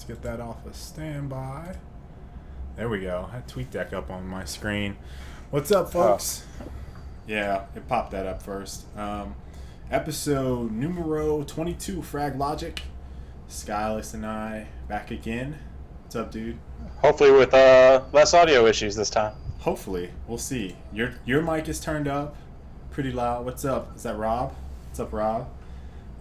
Let's get that off of standby. There we go. I tweaked that up on my screen. What's up, folks? Yeah, it popped that up first. Episode numero 22, Frag Logic. Skyless and I back again. What's up, dude? Hopefully with less audio issues this time. Hopefully. We'll see. Your mic is turned up pretty loud. What's up? Is that Rob? What's up, Rob?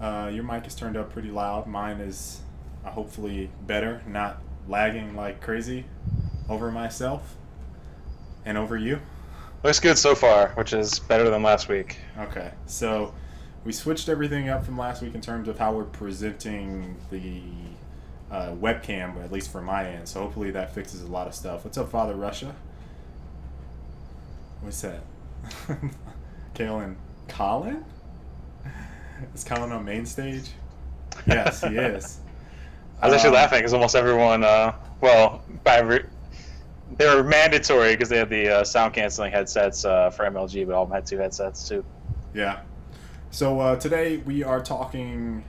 Your mic is turned up pretty loud. Mine is hopefully better, not lagging like crazy over myself and over you. Looks good so far, which is better than last week. Okay, so we switched everything up from last week in terms of how we're presenting the webcam, at least for my end. So hopefully that fixes a lot of stuff. What's up, Father Russia? What's that? Kale and Colin? Is Colin on main stage? Yes, he is. I was actually laughing because almost everyone, they were mandatory because they had the sound canceling headsets for MLG, but all of them had two headsets too. Yeah. So today we are talking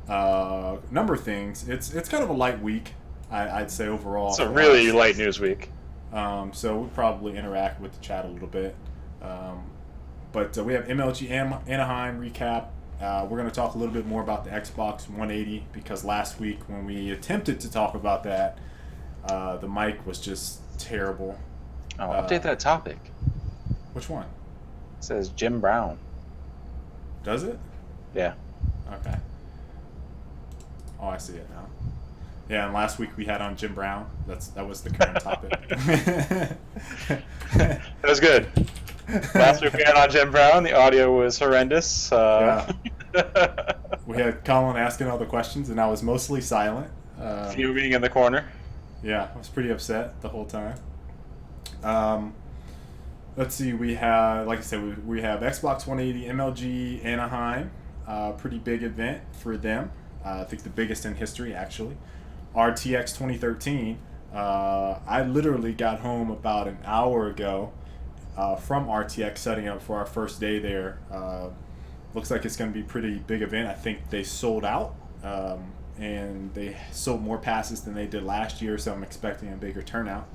number of things. It's kind of a light week, I'd say overall. It's a really light news week. So we'll probably interact with the chat a little bit. But we have MLG Anaheim recap. We're going to talk a little bit more about the Xbox 180 because last week when we attempted to talk about that, the mic was just terrible. Oh, update that topic. Which one? It says Jim Brown. Does it? Yeah. Okay. Oh, I see it now. Yeah, and last week we had on Jim Brown. That was the current topic. That was good. Last week we had on Jim Brown. The audio was horrendous. Yeah. We had Colin asking all the questions, and I was mostly silent. Fuming in the corner. Yeah, I was pretty upset the whole time. Let's see. We have, like I said, we have Xbox 180, MLG Anaheim. Pretty big event for them. I think the biggest in history, actually. RTX 2013. I literally got home about an hour ago from RTX, setting up for our first day there. Looks like it's going to be a pretty big event. I think they sold out, and they sold more passes than they did last year, so I'm expecting a bigger turnout.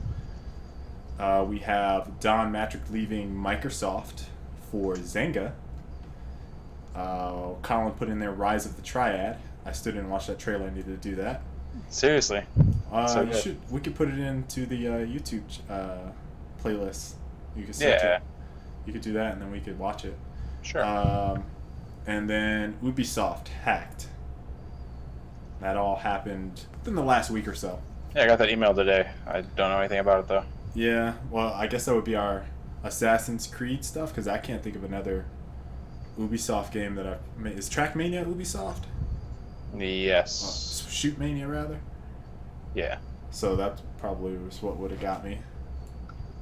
We have Don Mattrick leaving Microsoft for Zynga. Colin put in there Rise of the Triad. I still didn't watch that trailer. I needed to do that. Seriously. We could put it into the YouTube playlist. You could search it. You could do that, and then we could watch it. Sure. And then Ubisoft hacked. That all happened within the last week or so. Yeah, I got that email today. I don't know anything about it though. Yeah, well, I guess that would be our Assassin's Creed stuff, because I can't think of another Ubisoft game that I've made. Is Trackmania Ubisoft? Yes. Shootmania, rather? Yeah. So that probably was what would have got me.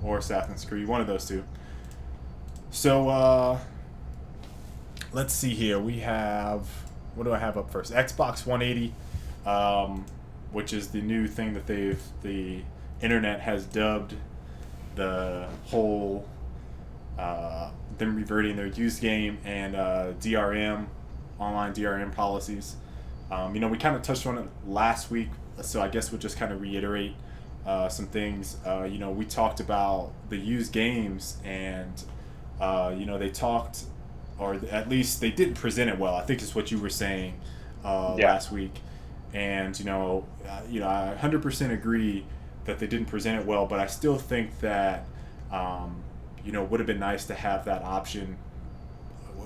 Or Assassin's Creed, one of those two. So, let's see here. We have, what do I have up first? Xbox 180, which is the new thing that the internet has dubbed the whole, them reverting their used game and DRM, online DRM policies. We kind of touched on it last week, so I guess we'll just kind of reiterate some things. We talked about the used games, and they talked, or at least they didn't present it well. I think is what you were saying last week, and I 100% agree that they didn't present it well. But I still think that would have been nice to have that option.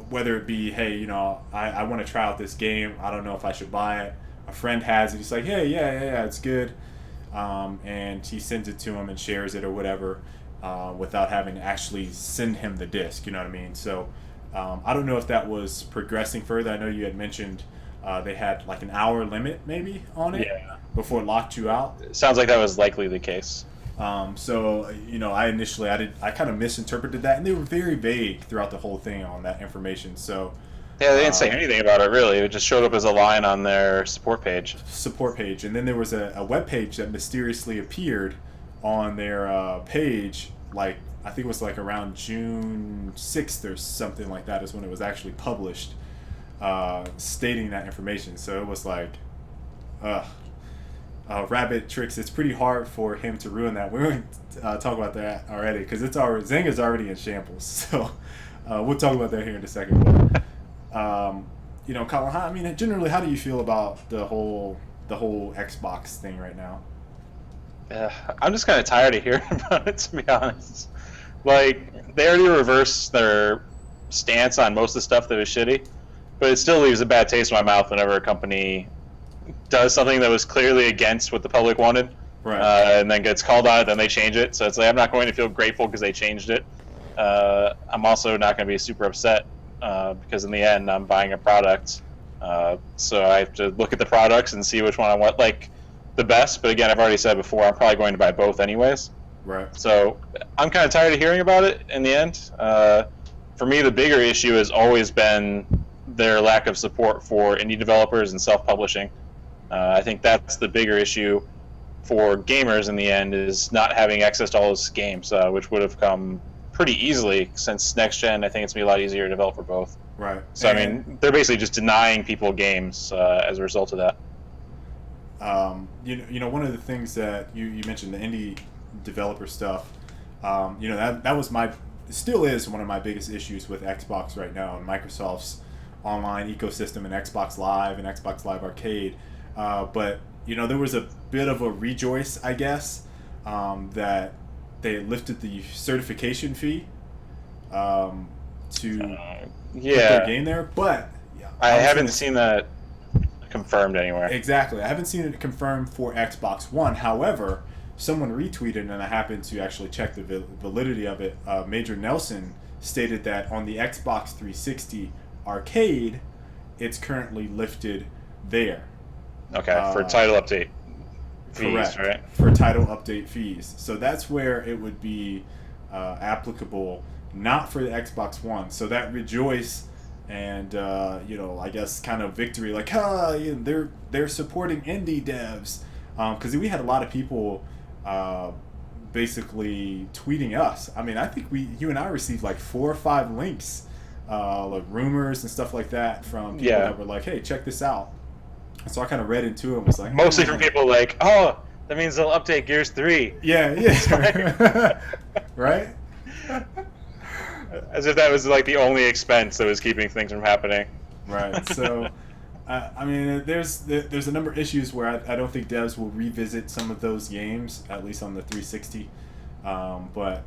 Whether it be, hey, I want to try out this game. I don't know if I should buy it. A friend has it. He's like, hey, yeah, it's good. And he sends it to him and shares it or whatever without having to actually send him the disc. You know what I mean? So I don't know if that was progressing further. I know you had mentioned they had like an hour limit maybe on it before it locked you out. It sounds like that was likely the case. I kind of misinterpreted that, and they were very vague throughout the whole thing on that information. So yeah, they didn't say anything about it really. It just showed up as a line on their support page. And then there was a web page that mysteriously appeared on their page, like I think it was like around June 6th or something like that is when it was actually published, stating that information. So it was like, Rabbit Tricks, it's pretty hard for him to ruin that. We're going to talk about that already because Zynga's already in shambles. So we'll talk about that here in a second. But, Colin, I mean, generally, how do you feel about the whole Xbox thing right now? I'm just kind of tired of hearing about it, to be honest. Like, they already reversed their stance on most of the stuff that was shitty, but it still leaves a bad taste in my mouth whenever a company does something that was clearly against what the public wanted, right. And then gets called on it, then they change it. So it's like, I'm not going to feel grateful because they changed it. I'm also not going to be super upset because in the end, I'm buying a product. So I have to look at the products and see which one I want the best. But again, I've already said before, I'm probably going to buy both anyways. Right. So I'm kind of tired of hearing about it in the end. For me, the bigger issue has always been their lack of support for indie developers and self-publishing. I think that's the bigger issue for gamers in the end, is not having access to all those games, which would have come pretty easily since next gen. I think it's going to be a lot easier to develop for both. Right. So, I mean, they're basically just denying people games as a result of that. One of the things that you mentioned, the indie developer stuff, that was still is one of my biggest issues with Xbox right now and Microsoft's online ecosystem and Xbox Live and Xbox Live Arcade. But there was a bit of a rejoice, I guess, that they lifted the certification fee to put their game there. But I haven't seen that confirmed anywhere. Exactly. I haven't seen it confirmed for Xbox One. However, someone retweeted, and I happened to actually check the validity of it. Major Nelson stated that on the Xbox 360 Arcade, it's currently lifted there. Okay, for title update fees, correct, right? For title update fees. So that's where it would be applicable, not for the Xbox One. So that rejoice and I guess kind of victory, like they're supporting indie devs, because we had a lot of people basically tweeting us. I mean, I think you and I received like 4 or 5 links, like rumors and stuff like that from people that were like, hey, check this out. So I kind of read into it and was like... Mostly from people like, oh, that means they'll update Gears 3. Yeah. Right? As if that was like the only expense that was keeping things from happening. Right. So, I mean, there's a number of issues where I don't think devs will revisit some of those games, at least on the 360. But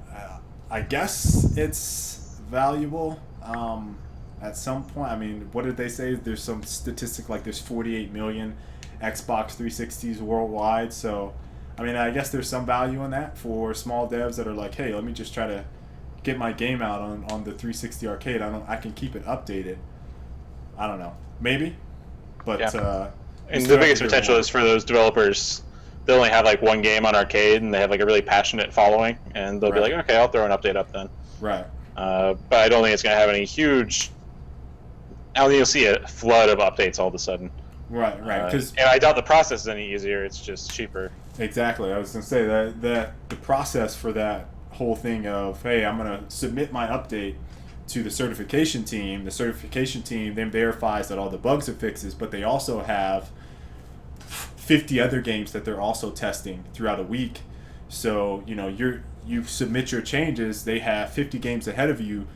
I guess it's valuable. At some point, I mean, what did they say? There's some statistic like there's 48 million Xbox 360s worldwide. So, I mean, I guess there's some value in that for small devs that are like, hey, let me just try to get my game out on the 360 Arcade. I can keep it updated. I don't know, maybe, but and the biggest potential is for those developers. They only have like one game on Arcade, and they have like a really passionate following, and they'll be like, okay, I'll throw an update up then. Right. But I don't think it's going to have any huge. I don't think you'll see a flood of updates all of a sudden. Right. And I doubt the process is any easier. It's just cheaper. Exactly. I was going to say that the process for that whole thing of, hey, I'm going to submit my update to the certification team. The certification team then verifies that all the bugs are fixes, but they also have 50 other games that they're also testing throughout a week. So, you submit your changes, they have 50 games ahead of you.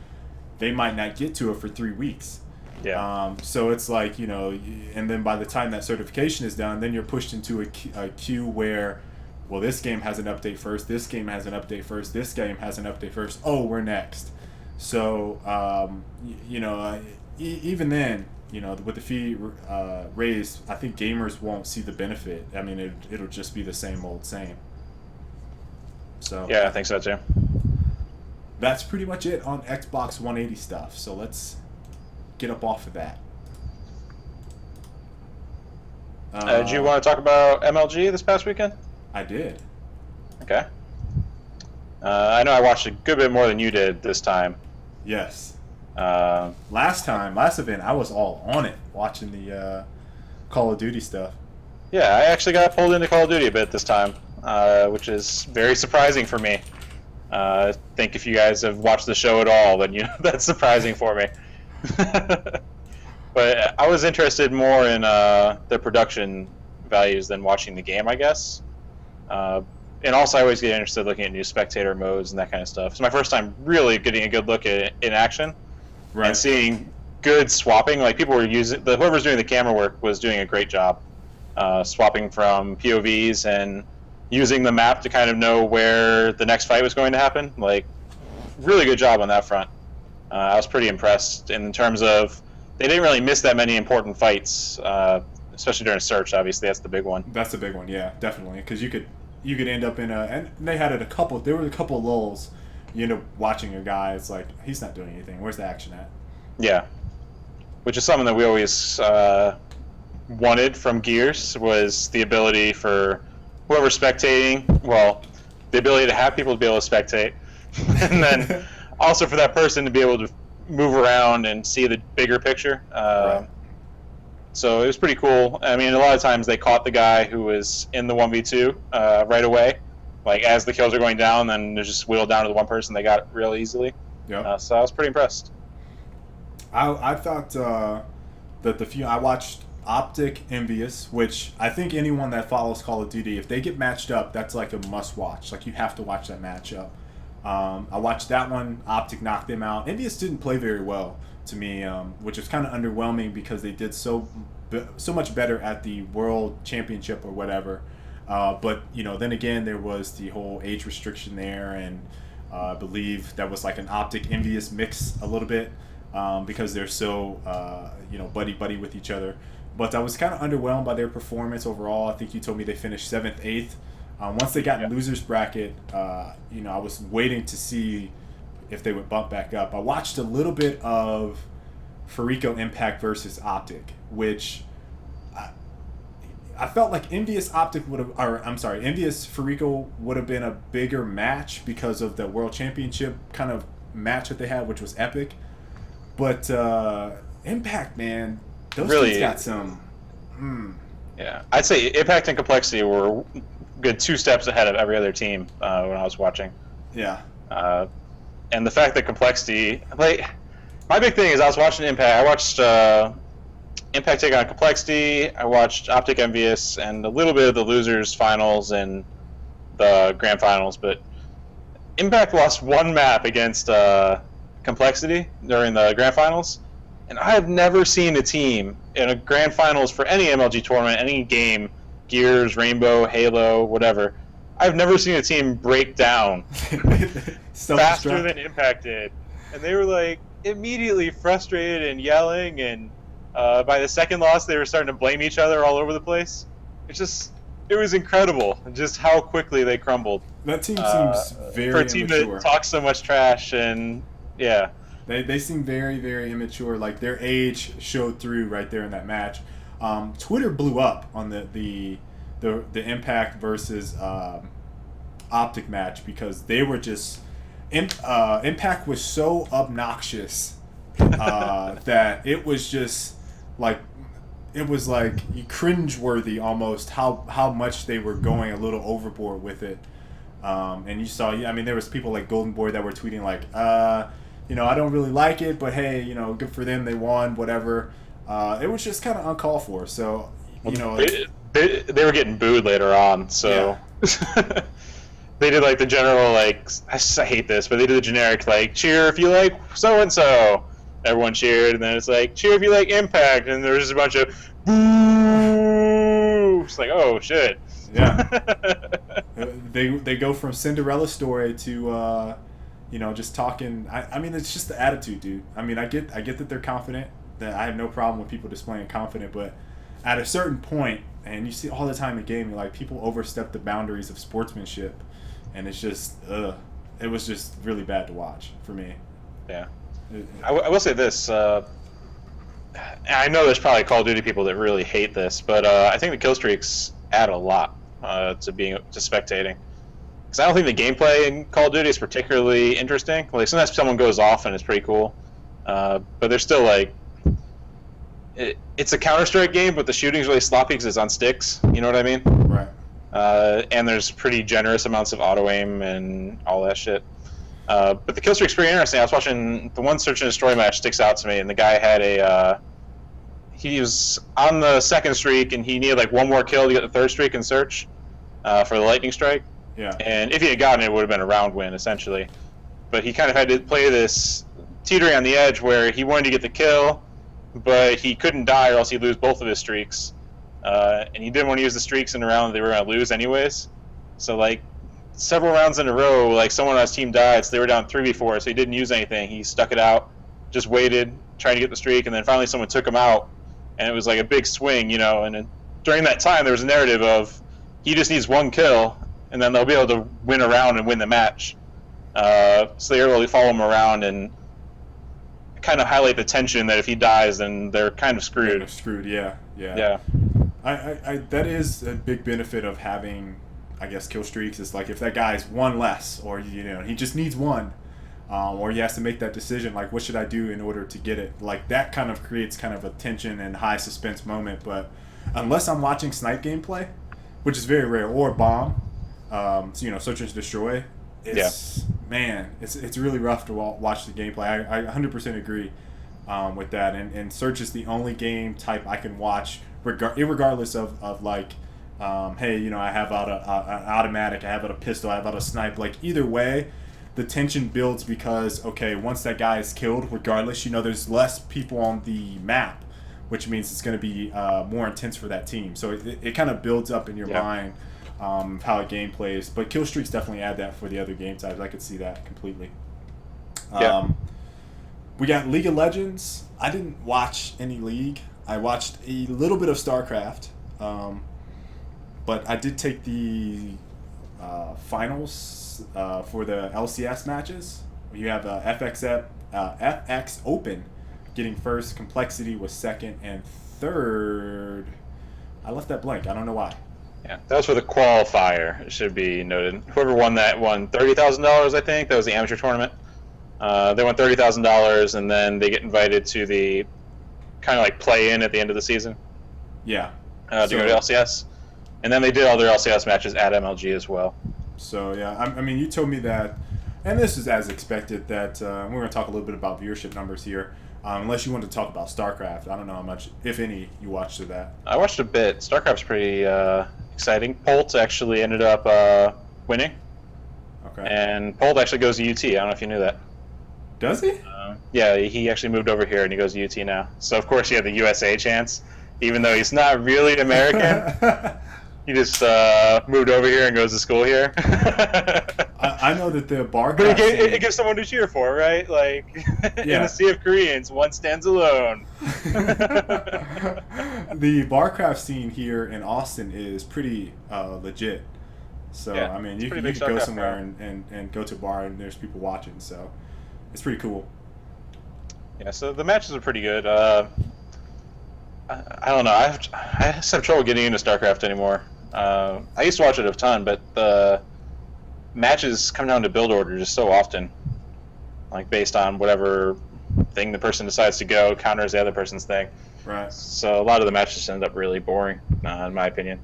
They might not get to it for 3 weeks. Yeah. So it's like, and then by the time that certification is done, then you're pushed into a queue where, well, this game has an update first, this game has an update first, this game has an update first. Oh, we're next. So, even then, with the fee raised, I think gamers won't see the benefit. I mean, it'll just be the same old same. So yeah, I think so too. That's pretty much it on Xbox 180 stuff. So let's get up off of that. Did you want to talk about MLG this past weekend? I did. Okay. I know I watched a good bit more than you did this time. Yes. Last event, I was all on it, watching the Call of Duty stuff. Yeah, I actually got pulled into Call of Duty a bit this time, which is very surprising for me. I think if you guys have watched the show at all, then that's surprising for me. But I was interested more in the production values than watching the game, I guess. And also, I always get interested looking at new spectator modes and that kind of stuff. It's my first time really getting a good look at it in action, and seeing good swapping. Like people were using, whoever's doing the camera work was doing a great job, swapping from POVs and using the map to kind of know where the next fight was going to happen. Like, really good job on that front. I was pretty impressed in terms of they didn't really miss that many important fights, especially during search. Obviously, that's the big one. That's the big one, yeah, definitely, because you could end up in and they had it a couple. There were a couple of lulls. You end up watching a guy. It's like he's not doing anything. Where's the action at? Yeah, which is something that we always wanted from Gears, was the ability for whoever's spectating, well, the ability to have people to be able to spectate, and then also for that person to be able to move around and see the bigger picture. Right. So it was pretty cool. I mean, a lot of times they caught the guy who was in the 1v2 right away. Like, as the kills are going down, then they just whittled down to the one person they got it real easily. Yeah. So I was pretty impressed. I thought that I watched Optic Envious, which I think anyone that follows Call of Duty, if they get matched up, that's like a must watch. Like, you have to watch that matchup. I watched that one. Optic knocked them out. Envious didn't play very well to me, which is kind of underwhelming because they did so much better at the World Championship or whatever. But then again, there was the whole age restriction there, and I believe that was like an Optic Envious mix a little bit because they're so buddy with each other. But I was kind of underwhelmed by their performance overall. I think you told me they finished 7th, 8th. Once they got in losers bracket, I was waiting to see if they would bump back up. I watched a little bit of Farico Impact versus Optic, which I felt like Envious Farico would have been a bigger match because of the World Championship kind of match that they had, which was epic. But Impact, man, those really dudes got some. Yeah, I'd say Impact and Complexity were good 2 steps ahead of every other team when I was watching. Yeah. And the fact that Complexity, like, my big thing is I was watching Impact. I watched Impact take on Complexity. I watched Optic Envious and a little bit of the losers finals and the grand finals. But Impact lost one map against Complexity during the grand finals, and I have never seen a team in a grand finals for any MLG tournament, any game, Gears, Rainbow, Halo, whatever. I've never seen a team break down faster than Impact did. And they were like immediately frustrated and yelling, and by the second loss they were starting to blame each other all over the place. It was incredible just how quickly they crumbled. That team seems very for a team immature. that talks so much trash, and yeah. They seem very, very immature. Like, their age showed through right there in that match. Twitter blew up on the Impact versus Optic match because they were just Impact was so obnoxious that it was just like cringeworthy almost how much they were going a little overboard with it. And you saw, there was people like Golden Boy that were tweeting like, I don't really like it, but hey, good for them, they won, whatever. It was just kind of uncalled for. So, they were getting booed later on. So yeah. They did like the general, like, I hate this, but they did the generic, like, cheer if you like so and so. Everyone cheered, and then it's like, cheer if you like Impact, and there's just a bunch of boo. It's like, oh shit. Yeah. They go from Cinderella story to just talking. It's just the attitude, dude. I get that they're confident. That I have no problem with people displaying confident, but at a certain point, and you see all the time in gaming, like, people overstep the boundaries of sportsmanship, and it's just it was just really bad to watch for me. Yeah. I will say this. I know there's probably Call of Duty people that really hate this, but I think the kill streaks add a lot to spectating. Because I don't think the gameplay in Call of Duty is particularly interesting. Like, sometimes someone goes off and it's pretty cool, but they're still like, it's a Counter-Strike game, but the shooting's really sloppy because it's on sticks. You know what I mean? Right. And there's pretty generous amounts of auto-aim and all that shit. But the kill streak's pretty interesting. I was watching the one Search and Destroy match sticks out to me, and the guy had he was on the second streak, and he needed like one more kill to get the third streak in search for the lightning strike. Yeah. And if he had gotten it, it would have been a round win essentially. But he kind of had to play this teetering on the edge where he wanted to get the kill, but he couldn't die or else he'd lose both of his streaks. And he didn't want to use the streaks in a round that they were going to lose anyways. So like several rounds in a row, like someone on his team died, so they were down 3v4, so he didn't use anything. He stuck it out, just waited, trying to get the streak, and then finally someone took him out, and it was like a big swing, you know. And during that time, there was a narrative of he just needs one kill, and then they'll be able to win a round and win the match. So they really follow him around and kind of highlight the tension that if he dies, then they're kind of screwed. Kind of screwed, yeah. Yeah. I that is a big benefit of having, I guess, kill streaks. It's like if that guy's one less, or you know, he just needs one, or he has to make that decision, like what should I do in order to get it? Like that kind of creates kind of a tension and high suspense moment. But unless I'm watching snipe gameplay, which is very rare, or bomb, so, you know, search and destroy, it's man, it's really rough to watch the gameplay. I 100% agree with that. And search is the only game type I can watch, regardless of like, hey, you know, I have out an automatic, I have out a pistol, I have out a snipe. Like either way, the tension builds because, okay, once that guy is killed, regardless, you know, there's less people on the map, which means it's going to be more intense for that team. So it kind of builds up in your mind how a game plays. But kill streaks definitely add that for the other game types. I could see that completely. We got League of Legends. I didn't watch any League. I watched a little bit of StarCraft. But I did take the finals for the LCS matches. You have FX Open getting first, Complexity was second, and third, I left that blank. I don't know why. Yeah, that was for the qualifier, it should be noted. Whoever won that won $30,000, I think. That was the amateur tournament. They won $30,000, and then they get invited to the kind of like play-in at the end of the season. Yeah. To go to LCS. And then they did all their LCS matches at MLG as well. So, yeah, I mean, you told me that, and this is as expected, that we're going to talk a little bit about viewership numbers here. Unless you want to talk about StarCraft. I don't know how much, if any, you watched of that. I watched a bit. StarCraft's pretty exciting. Polt actually ended up winning. Okay. And Polt actually goes to UT. I don't know if you knew that. Does he? Yeah, he actually moved over here and he goes to UT now. So, of course, he had the USA chance, even though he's not really American. He just moved over here and goes to school here. I know that the bar. But it gives someone to cheer for, right? Like, in a sea of Koreans, one stands alone. The barcraft scene here in Austin is pretty legit. So, yeah, I mean, you can go somewhere and go to a bar and there's people watching. So, it's pretty cool. Yeah, so the matches are pretty good. I don't know. I just have trouble getting into StarCraft anymore. I used to watch it a ton, but the matches come down to build order just so often. Like, based on whatever thing the person decides to go counters the other person's thing. Right. So, a lot of the matches end up really boring, in my opinion.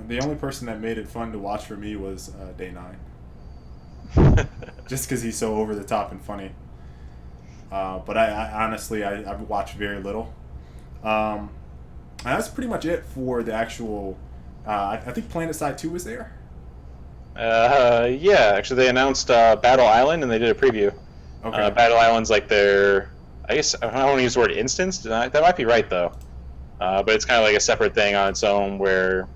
The only person that made it fun to watch for me was Day 9. Just because he's so over the top and funny. But I honestly, I've watched very little. And that's pretty much it for the actual. I think PlanetSide 2 was there. Yeah, actually, they announced Battle Island and they did a preview. Okay. Battle Island's like their. I guess I don't want to use the word instance. That might be right though. But it's kind of like a separate thing on its own where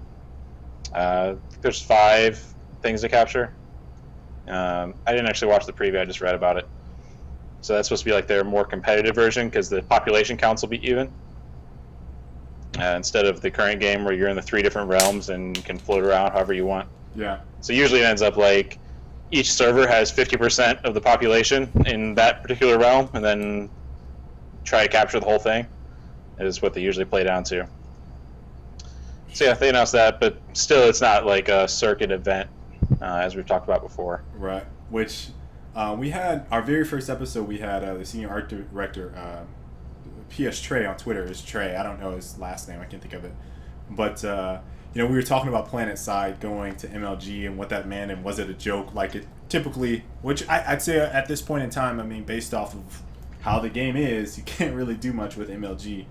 there's 5 things to capture. I didn't actually watch the preview. I just read about it. So that's supposed to be like their more competitive version because the population counts will be even. Instead of the current game where you're in the 3 different realms and you can float around however you want. Yeah. So usually it ends up like each server has 50% of the population in that particular realm, and then try to capture the whole thing is what they usually play down to. So yeah, they announced that, but still it's not like a circuit event, as we've talked about before. Right. Which we had, our very first episode, we had the senior art director, P.S. Trey on Twitter is Trey. I don't know his last name. I can't think of it. But, you know, we were talking about PlanetSide going to MLG and what that meant, and was it a joke like it typically, which I'd say at this point in time, I mean, based off of how the game is, you can't really do much with MLG.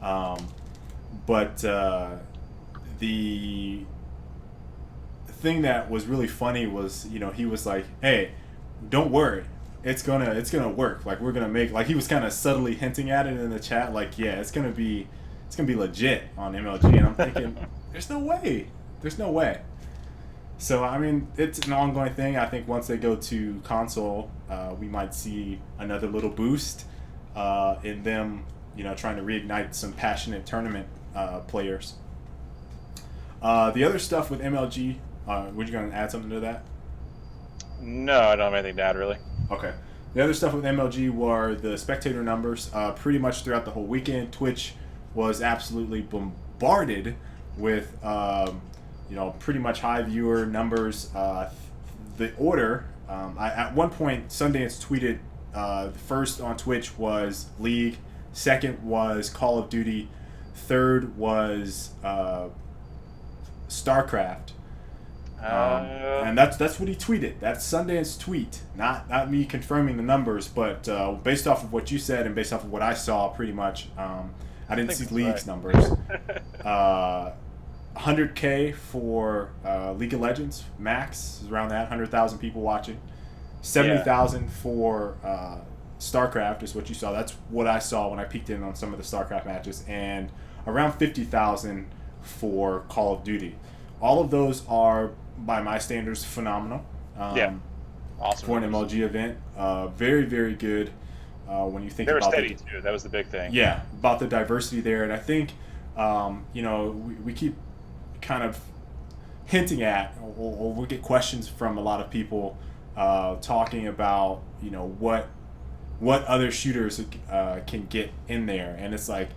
But the thing that was really funny was, he was like, "Hey, don't worry, it's gonna work. Like we're gonna make like he was kind of subtly hinting at it in the chat, like yeah, it's gonna be legit on MLG." And I'm thinking, there's no way. So I mean, it's an ongoing thing. I think once they go to console, we might see another little boost in them, trying to reignite some passionate tournament players. The other stuff with MLG, were you going to add something to that? No, I don't have anything to add really. Okay. The other stuff with MLG were the spectator numbers. Pretty much throughout the whole weekend, Twitch was absolutely bombarded with, pretty much high viewer numbers. The order, at one point, Sundance tweeted the first on Twitch was League, second was Call of Duty, third was StarCraft. And that's what he tweeted. That's Sundance tweet, not me confirming the numbers, but based off of what you said and based off of what I saw, pretty much, I didn't see League's numbers. 100K for League of Legends max is around that, 100,000 people watching. 70,000 for StarCraft is what you saw. That's what I saw when I peeked in on some of the StarCraft matches, and around 50,000 for Call of Duty. All of those are, by my standards, phenomenal. Awesome. For an MLG event, very, very good. When you think they were about steady too. That was the big thing. Yeah, about the diversity there, and I think we keep kind of hinting at, or we'll get questions from a lot of people talking about what other shooters can get in there, and it's like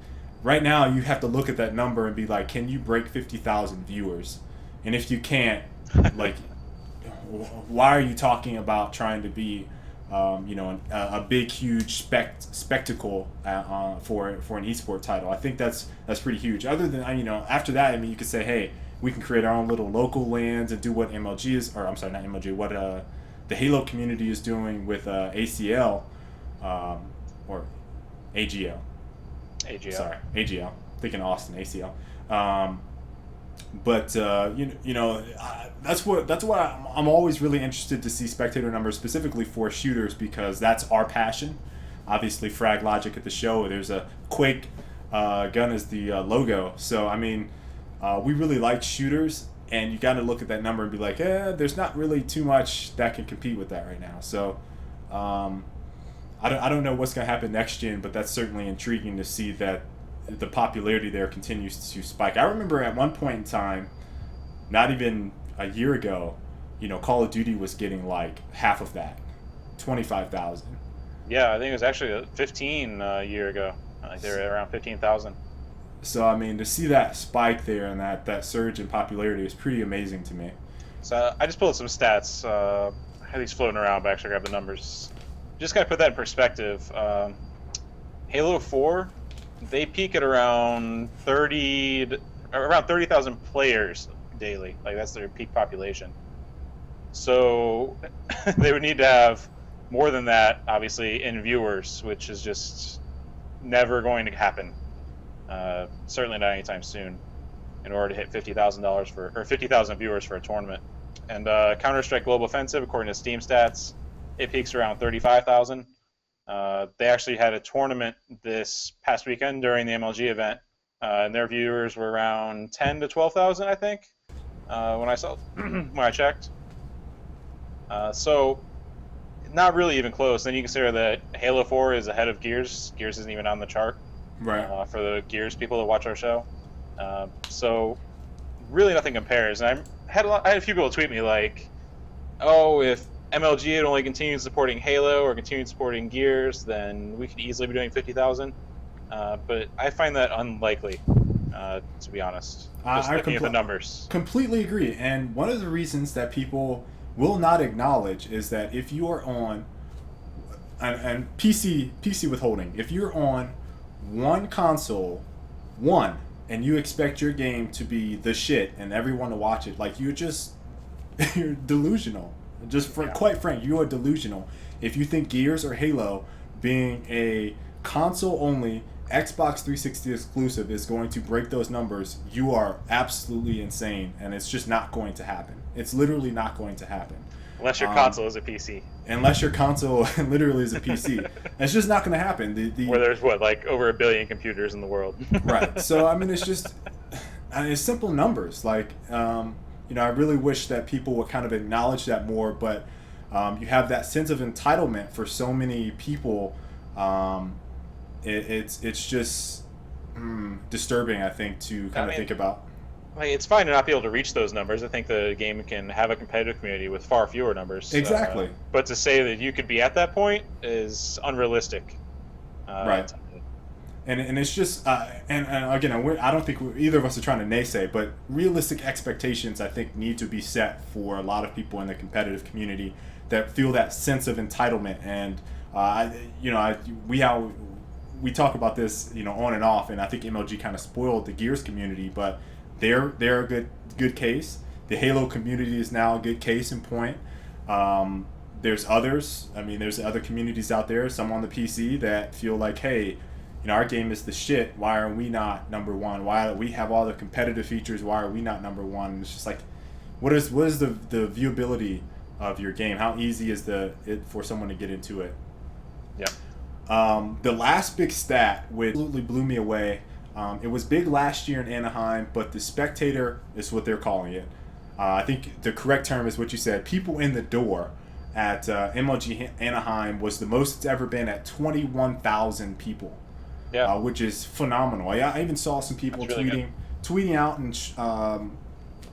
right now you have to look at that number and be like, can you break 50,000 viewers? And if you can't, like, why are you talking about trying to be, a big, huge spectacle for an esport title? I think that's pretty huge. Other than, after that, I mean, you could say, hey, we can create our own little local lands and do what MLG is, or I'm sorry, not MLG, what the Halo community is doing with ACL, or AGL. AGL. Sorry, AGL. Thinking Austin, ACL. But that's what I'm always really interested to see spectator numbers, specifically for shooters, because that's our passion. Obviously, Frag Logic at the show, there's a Quake gun as the logo. So I mean, we really like shooters, and you got to look at that number and be like, there's not really too much that can compete with that right now. So I don't know what's going to happen next gen, but that's certainly intriguing to see that the popularity there continues to spike. I remember at one point in time, not even a year ago, Call of Duty was getting like half of that, 25,000. Yeah, I think it was actually 15 a year ago. Like they were around 15,000. So I mean, to see that spike there and that surge in popularity is pretty amazing to me. So I just pulled some stats. I had these floating around, but I actually grabbed the numbers. Just gotta put that in perspective. Halo 4. They peak at around 30,000 players daily. Like that's their peak population. So they would need to have more than that, obviously, in viewers, which is just never going to happen. Certainly not anytime soon, in order to hit $50,000 viewers for a tournament. And Counter-Strike Global Offensive, according to Steam stats, it peaks around 35,000. They actually had a tournament this past weekend during the MLG event, and their viewers were around 10 to 12,000, I think, when I checked. So, not really even close. Then you consider that Halo 4 is ahead of Gears. Gears isn't even on the chart, right? For the Gears people that watch our show. So, really nothing compares. And I had a few people tweet me like, "Oh, if MLG had only continued supporting Halo or continued supporting Gears, then we could easily be doing 50,000." But I find that unlikely, to be honest. Just looking at the numbers. Completely agree. And one of the reasons that people will not acknowledge is that if you are on, and PC withholding, if you're on one console, and you expect your game to be the shit and everyone to watch it, like you're delusional. Quite frank, you are delusional if you think Gears or Halo, being a console only Xbox 360 exclusive is going to break those numbers, you are absolutely insane, and it's just not going to happen. It's literally not going to happen. Unless your console is a PC. Unless your console literally is a PC. It's just not going to happen. Where there's, what, like over 1 billion computers in the world. Right. So, I mean, it's just... it's simple numbers. Like, you know, I really wish that people would kind of acknowledge that more, but you have that sense of entitlement for so many people. It's just disturbing, I think, to kind of think about. Like, it's fine to not be able to reach those numbers. I think the game can have a competitive community with far fewer numbers. Exactly. But to say that you could be at that point is unrealistic. Right. And it's just, and again, I don't think either of us are trying to naysay, but realistic expectations, I think, need to be set for a lot of people in the competitive community that feel that sense of entitlement. And, you know, we talk about this, you know, on and off, and I think MLG kind of spoiled the Gears community, but they're a good case. The Halo community is now a good case in point. There's others. I mean, there's other communities out there, some on the PC, that feel like, hey, you know, our game is the shit. Why are we not number one? Why do we have all the competitive features? Why are we not number one? And it's just like, what is the viewability of your game? How easy is it for someone to get into it? Yeah. The last big stat, which absolutely blew me away, it was big last year in Anaheim, but the spectator is what they're calling it. I think the correct term is what you said. People in the door at MLG Anaheim was the most it's ever been at 21,000 people. Yeah. Which is phenomenal. I even saw some people really tweeting out and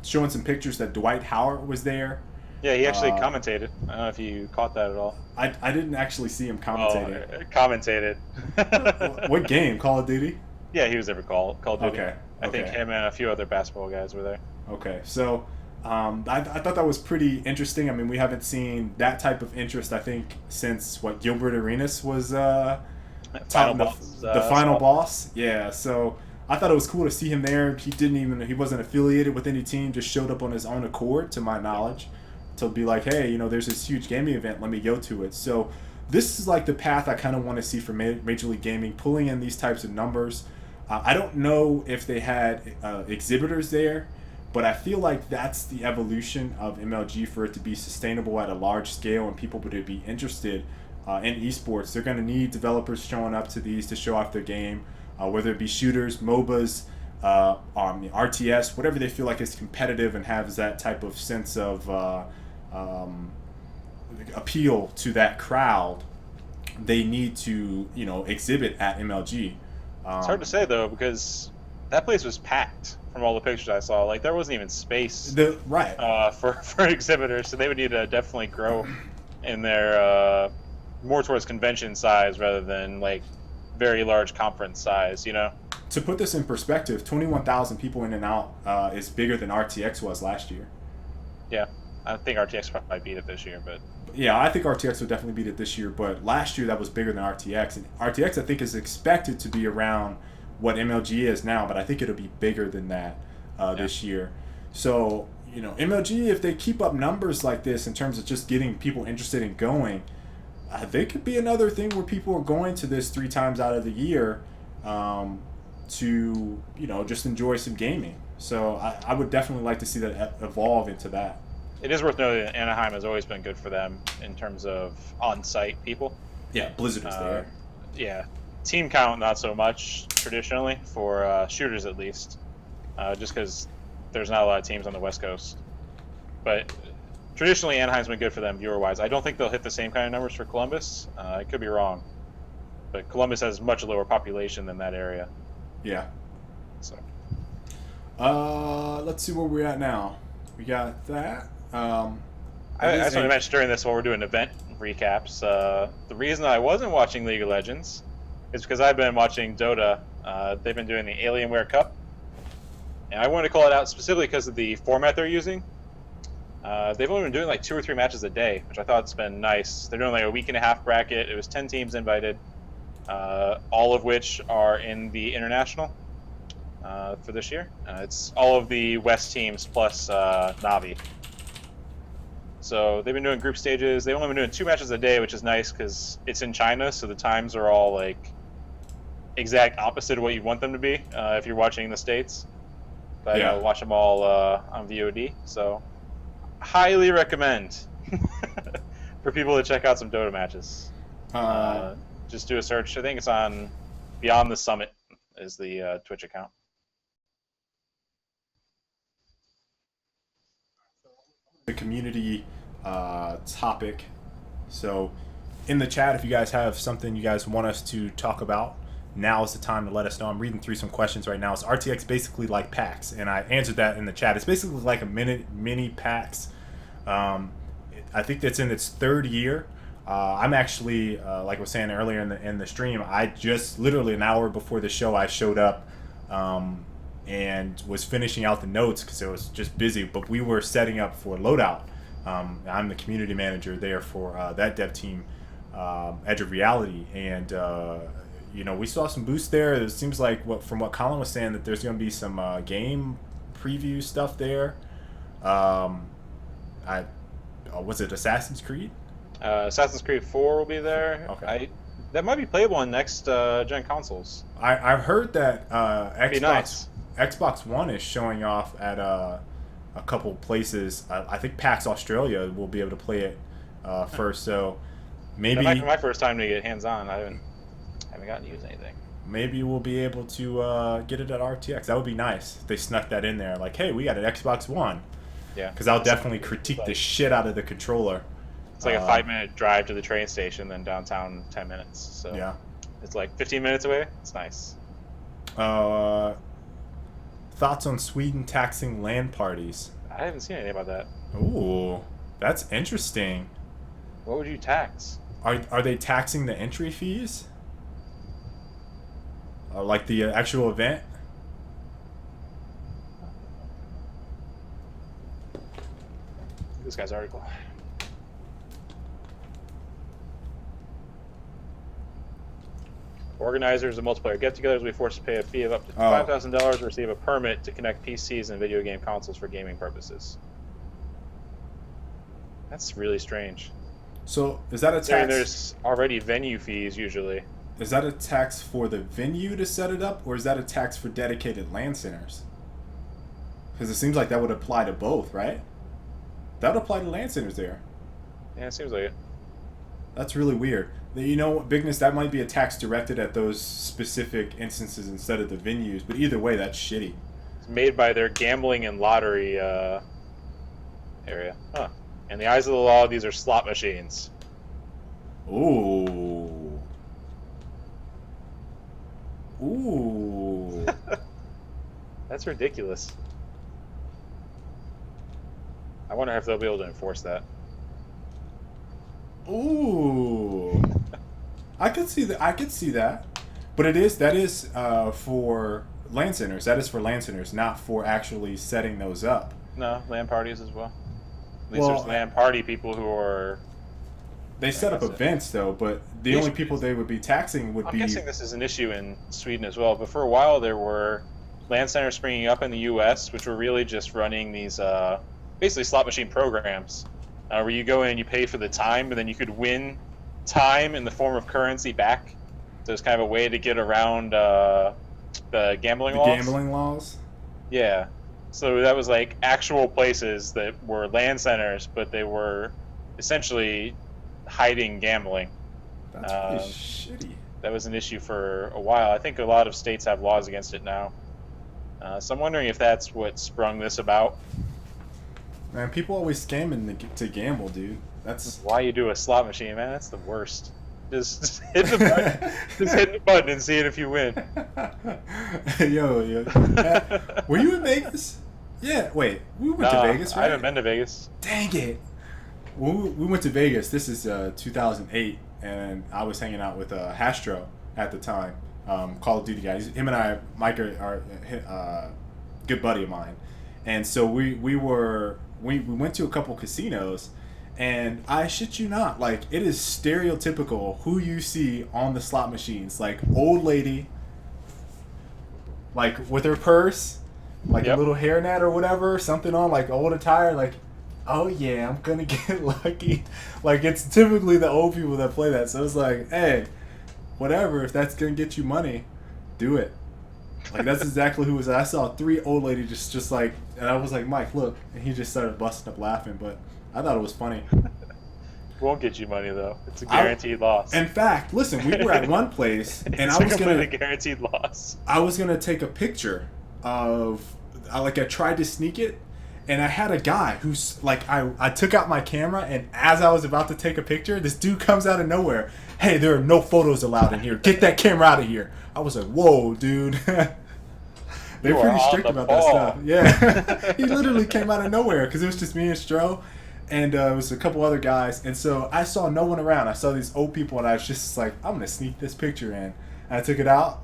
showing some pictures that Dwight Howard was there. Yeah, he actually commentated. I don't know if you caught that at all. I didn't actually see him commentating. Commentated. What game? Call of Duty? Yeah, he was there for Call of Duty. Okay. I think him and a few other basketball guys were there. Okay, so I thought that was pretty interesting. I mean, we haven't seen that type of interest, I think, since Gilbert Arenas was the final boss. Yeah, so I thought it was cool to see him there. He wasn't affiliated with any team, just showed up on his own accord, to my knowledge, to be like, hey, you know, there's this huge gaming event, let me go to it. So this is like the path I kind of want to see for Major League Gaming, pulling in these types of numbers. I don't know if they had exhibitors there, but I feel like that's the evolution of MLG for it to be sustainable at a large scale and people would be interested in esports. They're going to need developers showing up to these to show off their game, whether it be shooters, MOBAs, RTS, whatever they feel like is competitive and has that type of sense of appeal to that crowd. They need to, you know, exhibit at MLG. It's hard to say though, because that place was packed from all the pictures I saw. Like, there wasn't even space for exhibitors, so they would need to definitely grow in their more towards convention size rather than like very large conference size, you know. To put this in perspective, 21,000 people in and out is bigger than RTX was last year. Yeah, I think RTX probably beat it this year, but yeah, I think RTX would definitely beat it this year, but last year that was bigger than RTX. And RTX, I think, is expected to be around what MLG is now, but I think it'll be bigger than that this year. So, you know, MLG, if they keep up numbers like this in terms of just getting people interested in going, they could be another thing where people are going to this 3 times out of the year to, you know, just enjoy some gaming. So I would definitely like to see that evolve into that. It is worth noting that Anaheim has always been good for them in terms of on-site people. Yeah, Blizzard is there. Yeah. Team count, not so much, traditionally, for shooters at least, just because there's not a lot of teams on the West Coast. But traditionally, Anaheim's been good for them viewer-wise. I don't think they'll hit the same kind of numbers for Columbus. I could be wrong. But Columbus has much lower population than that area. Yeah. So. Let's see where we're at now. We got that. I just want to mention during this while we're doing event recaps, the reason I wasn't watching League of Legends is because I've been watching Dota. They've been doing the Alienware Cup, and I wanted to call it out specifically because of the format they're using. They've only been doing like 2 or 3 matches a day, which I thought's been nice. They're doing like a week-and-a-half bracket. It was 10 teams invited, all of which are in the international for this year. It's all of the West teams plus Navi. So they've been doing group stages. They've only been doing 2 matches a day, which is nice because it's in China, so the times are all like exact opposite of what you want them to be if you're watching in the States. But Yeah. watch them all on VOD. So, highly recommend for people to check out some Dota matches. Just do a search. I think it's on Beyond the Summit is the Twitch account. The community topic. So, in the chat, if you guys have something you guys want us to talk about, now is the time to let us know. I'm reading through some questions right now. Is RTX basically like PAX? And I answered that in the chat. It's basically like a mini PAX. I think that's in its third year. I'm actually, like I was saying earlier in the stream, I just literally an hour before the show, I showed up and was finishing out the notes because it was just busy. But we were setting up for loadout. I'm the community manager there for that dev team, Edge of Reality, and we saw some boosts there. It seems like from what Colin was saying that there's going to be some game preview stuff there. Was it Assassin's Creed? Assassin's Creed 4 will be there. Okay. That might be playable on next gen consoles. I've heard that Nice. Xbox One is showing off at a couple places. I think PAX Australia will be able to play it first. So maybe that might be my first time to get hands on. I haven't gotten to use anything. Maybe we'll be able to get it at RTX. That would be nice. If they snuck that in there. Like, hey, we got an Xbox One. Yeah. Because I'll definitely critique the shit out of the controller. It's like a 5-minute drive to the train station, then downtown 10 minutes. So yeah. It's like 15 minutes away. It's nice. Thoughts on Sweden taxing LAN parties? I haven't seen anything about that. Ooh, that's interesting. What would you tax? Are they taxing the entry fees? Or like the actual event? This guy's article. Organizers of multiplayer get-togethers will be forced to pay a fee of up to $5,000 to receive a permit to connect PCs and video game consoles for gaming purposes. That's really strange. So is that a tax? There's already venue fees usually. Is that a tax for the venue to set it up, or is that a tax for dedicated LAN centers? Because it seems like that would apply to both, right? That would apply to LAN centers there. Yeah, it seems like it. That's really weird. You know, Bigness, that might be a tax directed at those specific instances instead of the venues, but either way, that's shitty. It's made by their gambling and lottery area. Huh. In the eyes of the law, these are slot machines. Ooh. Ooh. That's ridiculous. I wonder if they'll be able to enforce that. Ooh. I could see that. But that is for LAN centers. That is for LAN centers, not for actually setting those up. No, LAN parties as well. At least there's LAN party people who are... They set up events, though, but the only people they would be taxing would be... I'm guessing this is an issue in Sweden as well, but for a while there were LAN centers springing up in the U.S., which were really just running these basically slot machine programs where you go in and you pay for the time, and then you could win time in the form of currency back. So it's kind of a way to get around the gambling laws. Gambling laws? Yeah. So that was like actual places that were LAN centers, but they were essentially hiding gambling. That's pretty shitty. That was an issue for a while. I think a lot of states have laws against it now. So I'm wondering if that's what sprung this about. Man, people always scamming to gamble, dude. That's why you do a slot machine, man. That's the worst. Just hit the button. Just hit the button and see it if you win. Yo. Were you in Vegas? Yeah. Wait, we went to Vegas, right? I haven't been to Vegas. Dang it. We went to Vegas. This is 2008, and I was hanging out with Hastro at the time. Call of Duty guys. Him and I, Mike, are good buddy of mine, and so we went to a couple casinos, and I shit you not, like, it is stereotypical who you see on the slot machines, like old lady, like with her purse, like a little hairnet or whatever, something on, like old attire, like, oh yeah, I'm gonna get lucky. Like, it's typically the old people that play that, so it's like, hey, whatever, if that's gonna get you money. Do it. Like, that's exactly who was. I saw 3 old ladies just like, and I was like, Mike, look, and he just started busting up laughing. But I thought it was funny. Won't get you money though. It's a guaranteed loss. In fact, listen, we were at one place, and I was a guaranteed loss. I was gonna take a picture of, I tried to sneak it, and I had a guy who's like, I took out my camera, and as I was about to take a picture, this dude comes out of nowhere. Hey, there are no photos allowed in here. Get that camera out of here. I was like, whoa, dude. They're pretty strict about that stuff. Yeah. He literally came out of nowhere because it was just me and Stro, and it was a couple other guys. And so I saw no one around. I saw these old people, and I was just like, I'm going to sneak this picture in. And I took it out.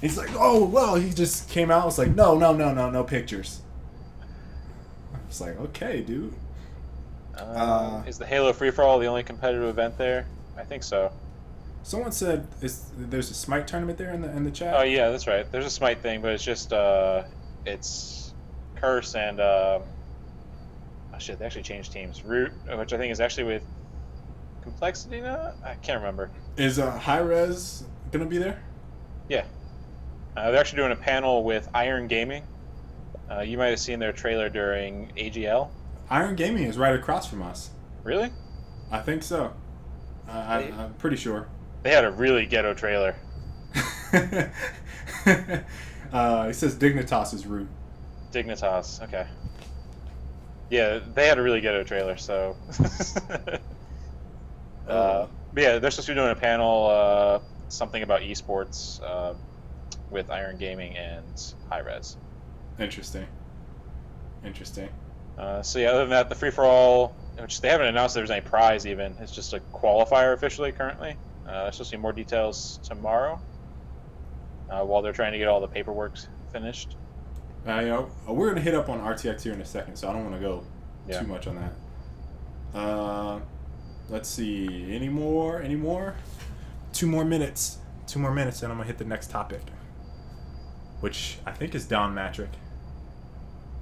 He's like, oh, well, he just came out. I was like, no pictures. I was like, okay, dude. Is the Halo Free-For-All the only competitive event there? I think so. Someone said there's a Smite tournament there in the chat. Oh yeah, that's right. There's a Smite thing, but it's just it's Curse and oh shit, they actually changed teams. Root, which I think is actually with Complexity now. I can't remember. Is High Res gonna be there? Yeah, they're actually doing a panel with Iron Gaming. You might have seen their trailer during AGL. Iron Gaming is right across from us. Really? I think so. I'm pretty sure. They had a really ghetto trailer. It says Dignitas is root. Dignitas, okay. Yeah, they had a really ghetto trailer, so. But yeah, they're supposed to be doing a panel, something about esports, with Iron Gaming and High Res. Interesting. So yeah, other than that, the free-for-all, which they haven't announced there's any prize even, it's just a qualifier officially currently. There's supposed to be more details tomorrow, while they're trying to get all the paperwork finished. We're going to hit up on RTX here in a second, so I don't want to go too much on that. Let's see. Any more? 2 more minutes. 2 more minutes, and I'm going to hit the next topic, which I think is Don Mattrick.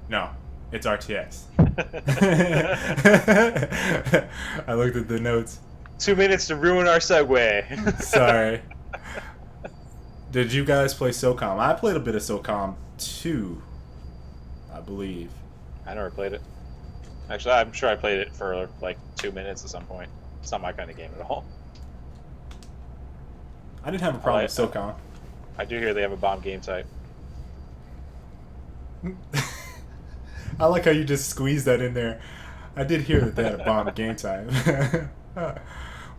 No, it's RTX. I looked at the notes. 2 minutes to ruin our segue. Sorry. Did you guys play SOCOM? I played a bit of SOCOM 2, I believe. I never played it. Actually, I'm sure I played it for like 2 minutes at some point. It's not my kind of game at all. I didn't have a problem with SOCOM. I do hear they have a bomb game type. I like how you just squeezed that in there. I did hear that they had a bomb game type.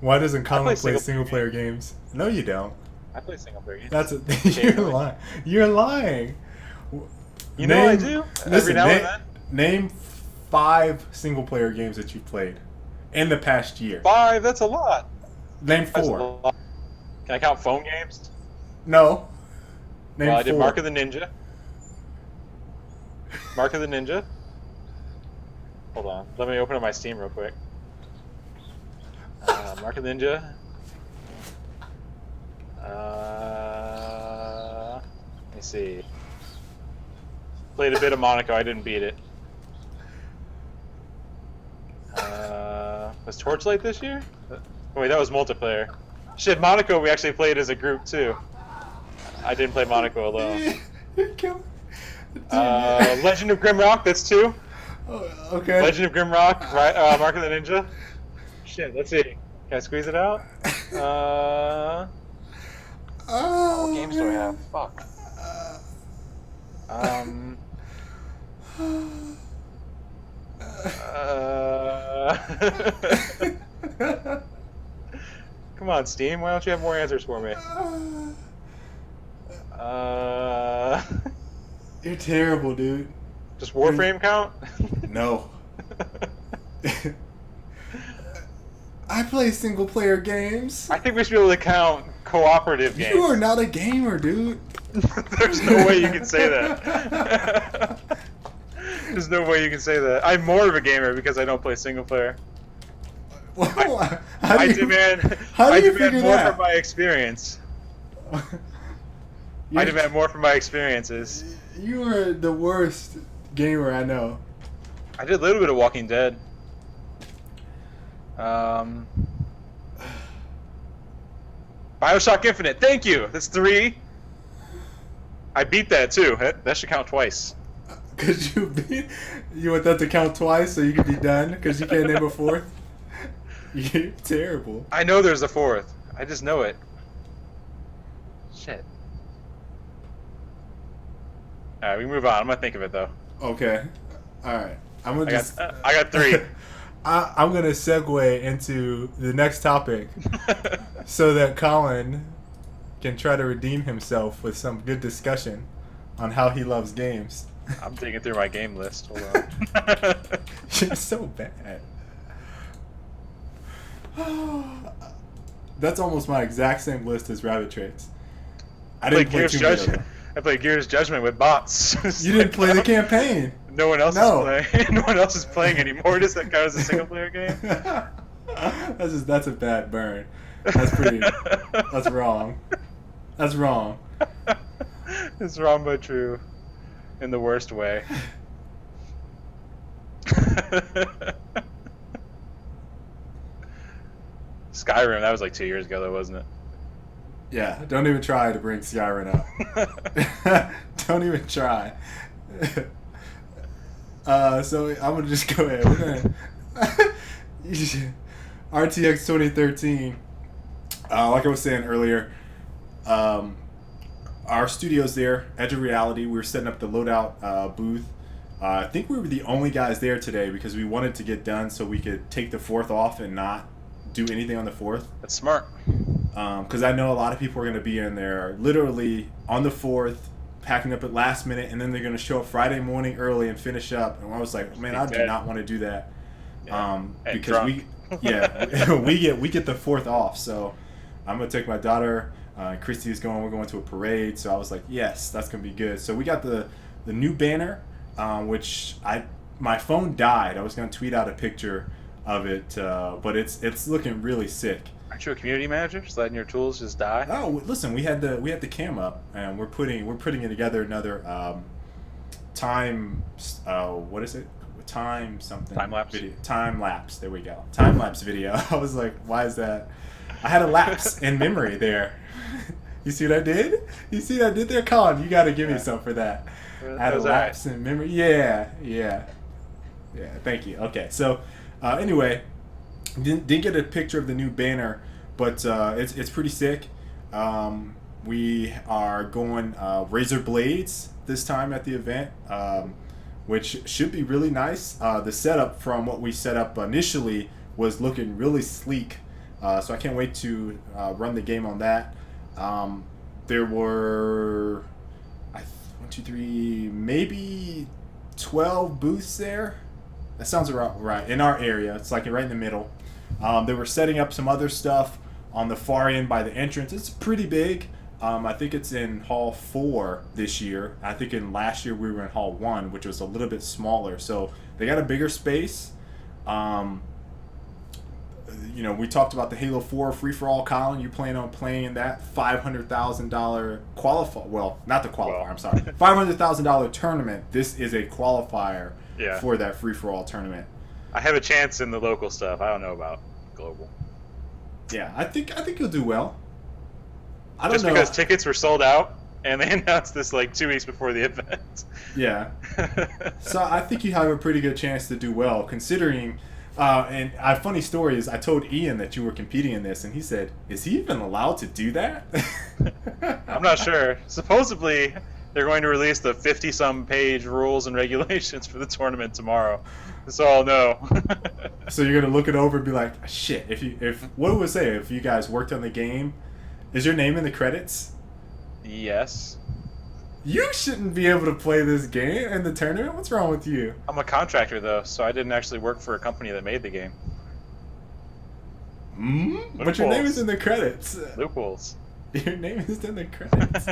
Why doesn't Colin play single-player games? No, you don't. I play single-player games. That's you're lying. You're lying. You know I do. Every now and then. Name 5 single-player games that you've played in the past year. 5? That's a lot. Name 4. Can I count phone games? No. Name 4. I did Mark of the Ninja. Mark of the Ninja. Hold on. Let me open up my Steam real quick. Mark of the Ninja. Let me see. Played a bit of Monaco. I didn't beat it. Was Torchlight this year? Oh, wait, that was multiplayer. Shit, Monaco we actually played as a group too. I didn't play Monaco alone. Legend of Grimrock, that's 2. Oh, okay. Legend of Grimrock, right? Mark of the Ninja. Shit, let's see. Can I squeeze it out? What games do I have? Fuck. Come on, Steam. Why don't you have more answers for me? You're terrible, dude. Does Warframe count? No. I play single player games. I think we should be able to count cooperative games. You are not a gamer, dude. There's no way you can say that. There's no way you can say that. I'm more of a gamer because I don't play single player. Well, I demand more from my experience. I demand more from my experiences. You are the worst gamer I know. I did a little bit of Walking Dead. BioShock Infinite. Thank you. That's 3. I beat that too. That should count twice. Cause you want that to count twice so you can be done? Because you can't name a fourth? You're terrible. I know there's a fourth. I just know it. Shit. Alright, we can move on. I'm gonna think of it though. Okay. Alright. I'm gonna I got three. I'm gonna segue into the next topic so that Colin can try to redeem himself with some good discussion on how he loves games. I'm digging through my game list. Hold on. You're so bad. That's almost my exact same list as Rabbit Tricks. I didn't play too many of them. I played Gears Judgment with bots. You didn't play the campaign. No one else is playing. No one else is playing anymore. Does that count as a single player game? That's a bad burn. That's wrong. That's wrong. It's wrong but true. In the worst way. Skyrim, that was like 2 years ago though, wasn't it? Yeah, don't even try to bring Skyrim up. Don't even try. So I'm gonna just go ahead. We're gonna RTX 2013. Like I was saying earlier, our studio's there, Edge of Reality. We were setting up the loadout booth. I think we were the only guys there today because we wanted to get done so we could take the 4th off and not do anything on the 4th. That's smart. Because I know a lot of people are going to be in there literally on the 4th, packing up at last minute, and then they're going to show up Friday morning early and finish up. And I was like, man, I do not want to do that. Yeah. Because we get the 4th off. So I'm going to take my daughter. Christy is going. We're going to a parade. So I was like, yes, that's going to be good. So we got the new banner, which my phone died. I was going to tweet out a picture of it, but it's looking really sick. Aren't you a community manager? Just letting your tools just die? Oh, listen, we had the cam up, and we're putting it together another time. What is it? Time something. Time lapse. Video. Time lapse. There we go. Time lapse video. I was like, why is that? I had a lapse in memory there. You see what I did? You see what I did there, Colin? You got to give me some for that. I had a lapse in memory. Yeah. Thank you. Okay, so anyway. Didn't get a picture of the new banner, but it's pretty sick. We are going razor blades this time at the event, which should be really nice. The setup from what we set up initially was looking really sleek, so I can't wait to run the game on that. There were 1, 2, 3, maybe 12 booths there. That sounds right. In our area, it's like right in the middle. They were setting up some other stuff on the far end by the entrance. It's pretty big. I think it's in Hall 4 this year. I think in last year we were in Hall 1, which was a little bit smaller. So they got a bigger space. We talked about the Halo 4 free-for-all, Colin. You plan on playing in that $500,000 qualifier. Well, not the qualifier, I'm sorry. $500,000 tournament. This is a qualifier for that free-for-all tournament. I have a chance in the local stuff. I don't know about global. Yeah, I think you'll do well. I don't know. Just because tickets were sold out, and they announced this like 2 weeks before the event. Yeah. So I think you have a pretty good chance to do well, considering. And a funny story is I told Ian that you were competing in this, and he said, "Is he even allowed to do that?" I'm not sure. Supposedly, they're going to release the 50-some page rules and regulations for the tournament tomorrow. So I'll know. So you're gonna look it over and be like, "Shit! If what would it say if you guys worked on the game? Is your name in the credits?" Yes. You shouldn't be able to play this game in the tournament. What's wrong with you? I'm a contractor though, so I didn't actually work for a company that made the game. But your name is in the credits. Loopholes. Your name is in the credits.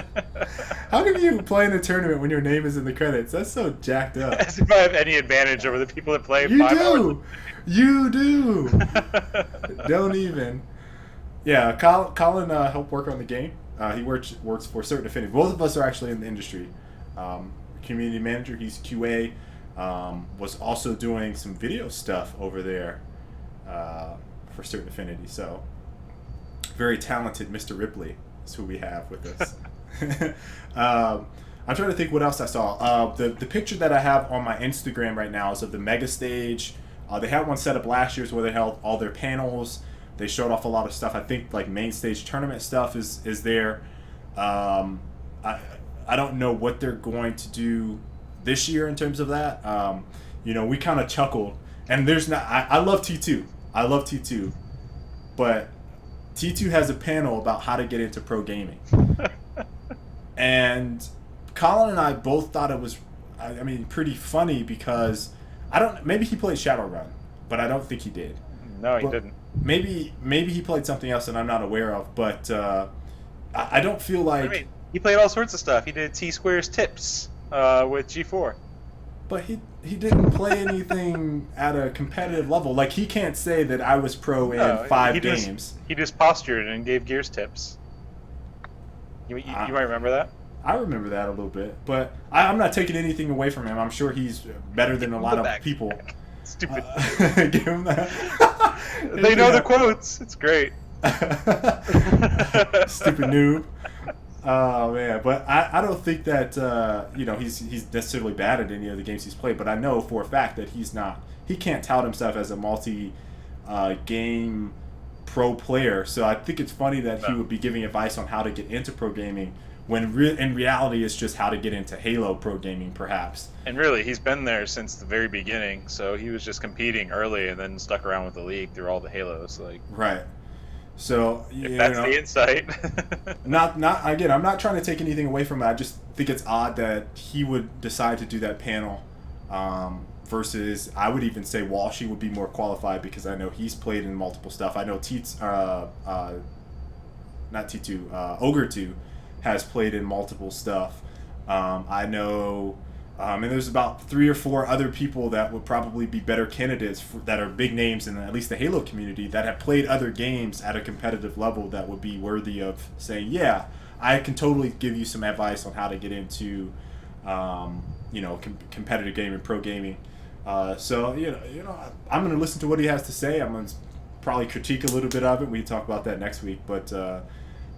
How can you play in a tournament when your name is in the credits? That's so jacked up. As if I have any advantage over the people that play you 5 do. hours. You do. Don't even. Yeah, Colin helped work on the game. He works for Certain Affinity. Both of us are actually in the industry. Community manager, he's QA. Was also doing some video stuff over there for Certain Affinity. So, very talented Mr. Ripley is who we have with us. I'm trying to think what else I saw. The picture that I have on my Instagram right now is of the mega stage. They had one set up last year where they held all their panels. They showed off a lot of stuff. I think like main stage tournament stuff is there. I don't know what they're going to do this year in terms of that. We kind of chuckled, and there's not. I love T2. I love T2, but T2 has a panel about how to get into pro gaming, and Colin and I both thought it was, pretty funny because maybe he played Shadowrun, but I don't think he did. No, he didn't. Maybe he played something else that I'm not aware of, but I don't feel like. He played all sorts of stuff. He did T Square's tips with G4. But he didn't play anything at a competitive level. Like, he can't say that I was pro in 5 games. He just postured and gave Gears tips. You might remember that? I remember that a little bit. But I'm not taking anything away from him. I'm sure he's better than a lot of people. Stupid. Give him that. They know the quotes. It's great. Stupid noob. Oh man, but I don't think that he's necessarily bad at any of the games he's played. But I know for a fact that he can't tout himself as a game pro player. So I think it's funny that he would be giving advice on how to get into pro gaming when in reality it's just how to get into Halo pro gaming, perhaps. And really, he's been there since the very beginning. So he was just competing early and then stuck around with the league through all the Halos, right. So if that's the insight. not again. I'm not trying to take anything away from it. I just think it's odd that he would decide to do that panel, versus I would even say Walshy would be more qualified because I know he's played in multiple stuff. I know not T2, Ogre 2 has played in multiple stuff. I know. And there's about 3 or 4 other people that would probably be better candidates that are big names in at least the Halo community that have played other games at a competitive level that would be worthy of saying, yeah, I can totally give you some advice on how to get into, competitive gaming, pro gaming. So I'm going to listen to what he has to say. I'm going to probably critique a little bit of it. We can talk about that next week, but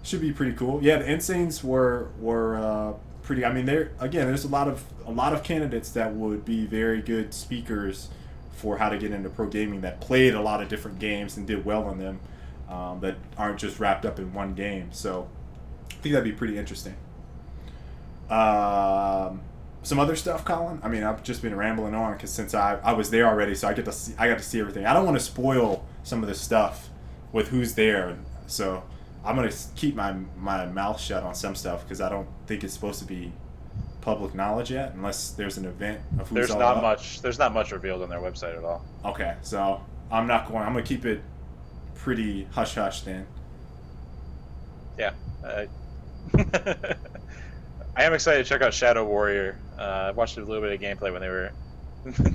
should be pretty cool. Yeah, the Insanes were pretty. There's a lot of candidates that would be very good speakers for how to get into pro gaming that played a lot of different games and did well in them, that aren't just wrapped up in one game. So I think that'd be pretty interesting. Some other stuff, Colin. I've just been rambling on because since I was there already, so I got to see everything. I don't want to spoil some of this stuff with who's there, so I'm going to keep my mouth shut on some stuff because I don't think it's supposed to be public knowledge yet unless there's an event of who's all up. There's not much revealed on their website at all. Okay, so I'm going to keep it pretty hush-hush then. Yeah. I am excited to check out Shadow Warrior. I watched a little bit of gameplay when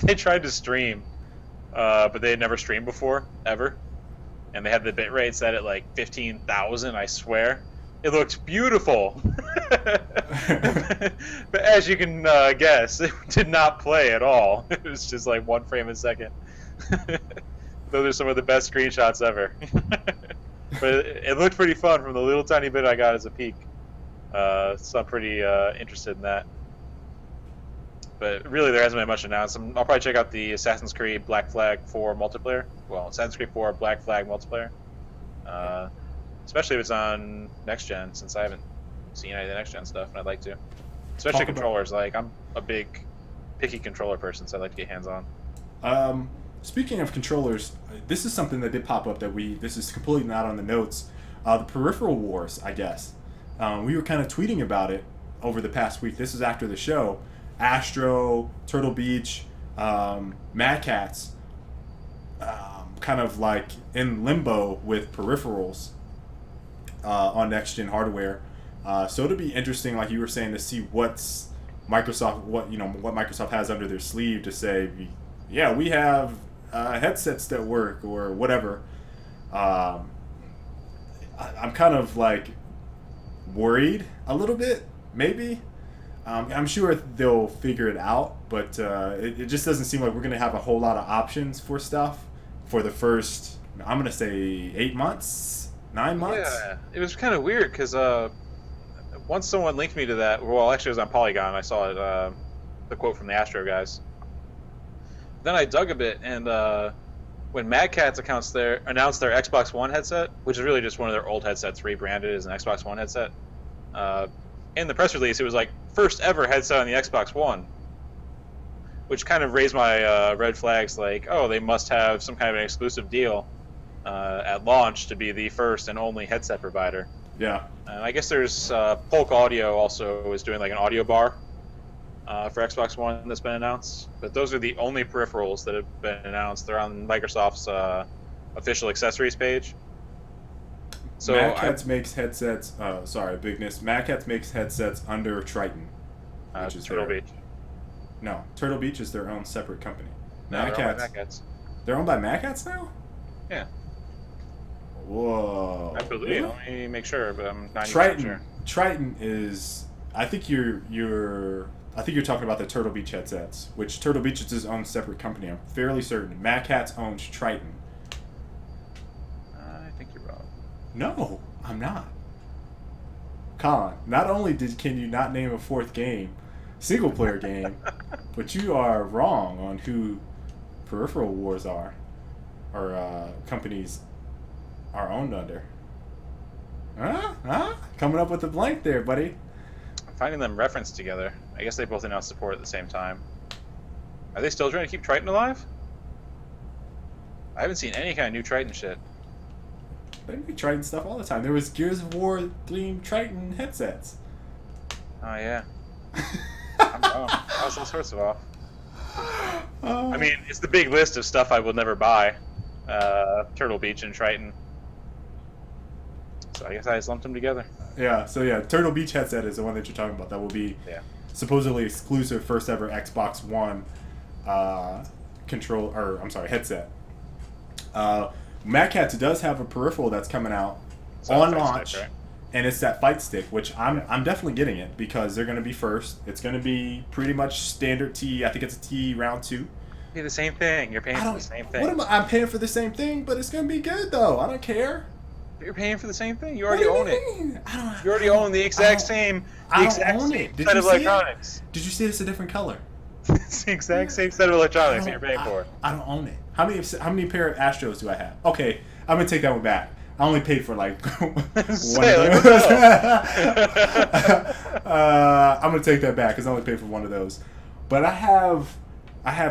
they tried to stream, but they had never streamed before, ever. And they had the bitrate set at like 15,000, I swear. It looked beautiful. But as you can guess, it did not play at all. It was just like 1 frame a second. Those are some of the best screenshots ever. But it looked pretty fun from the little tiny bit I got as a peek. So I'm pretty interested in that. But really, there hasn't been much announced. I'll probably check out the Assassin's Creed Black Flag 4 multiplayer. Well, Assassin's Creed 4 Black Flag multiplayer. Especially if it's on next gen, since I haven't seen any of the next gen stuff, and I'd like to. Especially controllers. Like, I'm a big, picky controller person, so I'd like to get hands on. Speaking of controllers, this is something that did pop up this is completely not on the notes. The peripheral wars, I guess. We were kind of tweeting about it over the past week. This is after the show. Astro, Turtle Beach, Mad Catz, kind of like in limbo with peripherals on next gen hardware. So it'll be interesting, like you were saying, to see what Microsoft has under their sleeve to say, yeah, we have headsets that work or whatever. I'm kind of like worried a little bit, maybe. I'm sure they'll figure it out, but it just doesn't seem like we're going to have a whole lot of options for stuff for the first, I'm going to say 8 months, 9 months. Yeah, it was kind of weird because once someone linked me to that. Well, actually, it was on Polygon. I saw it. The quote from the Astro guys. Then I dug a bit, and when Mad Catz announced their Xbox One headset, which is really just one of their old headsets rebranded as an Xbox One headset, in the press release it was like first ever headset on the Xbox One, which kind of raised my red flags. Like, oh, they must have some kind of an exclusive deal at launch to be the first and only headset provider. Yeah. And I guess there's Polk Audio also is doing like an audio bar for Xbox One that's been announced. But those are the only peripherals that have been announced. They're on Microsoft's official accessories page. So Mad Catz makes headsets. Sorry, Bigness. Mad Catz makes headsets under Triton, which is Turtle Beach. No, Turtle Beach is their own separate company. No, Mad Catz. They're owned by Mad Catz now? Yeah. Whoa. I believe. Really? Let me make sure, but I'm not Triton. sure. Triton is. I think you're talking about the Turtle Beach headsets, which Turtle Beach is its own separate company. I'm fairly certain. Mad Catz owns Triton. I think you're wrong. No, I'm not. Colin, not only can you not name a fourth game, single player game, but you are wrong on who Peripheral Wars are, or companies are owned under. Huh? Coming up with a blank there, buddy. I'm finding them referenced together. I guess they both announced support at the same time. Are they still trying to keep Triton alive? I haven't seen any kind of new Triton shit. They make Triton stuff all the time. There was Gears of War themed Triton headsets. Oh yeah. I'm wrong. I was all sorts of off. I mean, it's the big list of stuff I will never buy. Turtle Beach and Triton. So I guess I just lumped them together. Yeah, so yeah, Turtle Beach headset is the one that you're talking about. That will be supposedly exclusive first ever Xbox One headset. Mad Catz does have a peripheral that's coming out on launch, stick, right? and it's that fight stick, which I'm definitely getting it because they're going to be first. It's going to be pretty much standard T. I think it's a T round 2. Be the same thing. You're paying for the same thing. I'm paying for the same thing, but it's going to be good though. I don't care. You're paying for the same thing. You already own it. You already own the exact same set of electronics. Did you see it's a different color? It's the exact same set of electronics that you're paying for. I don't own it. How many pair of Astros do I have? Okay, I'm gonna take that one back. I only paid for like one of those. I'm gonna take that back because I only paid for one of those. But I have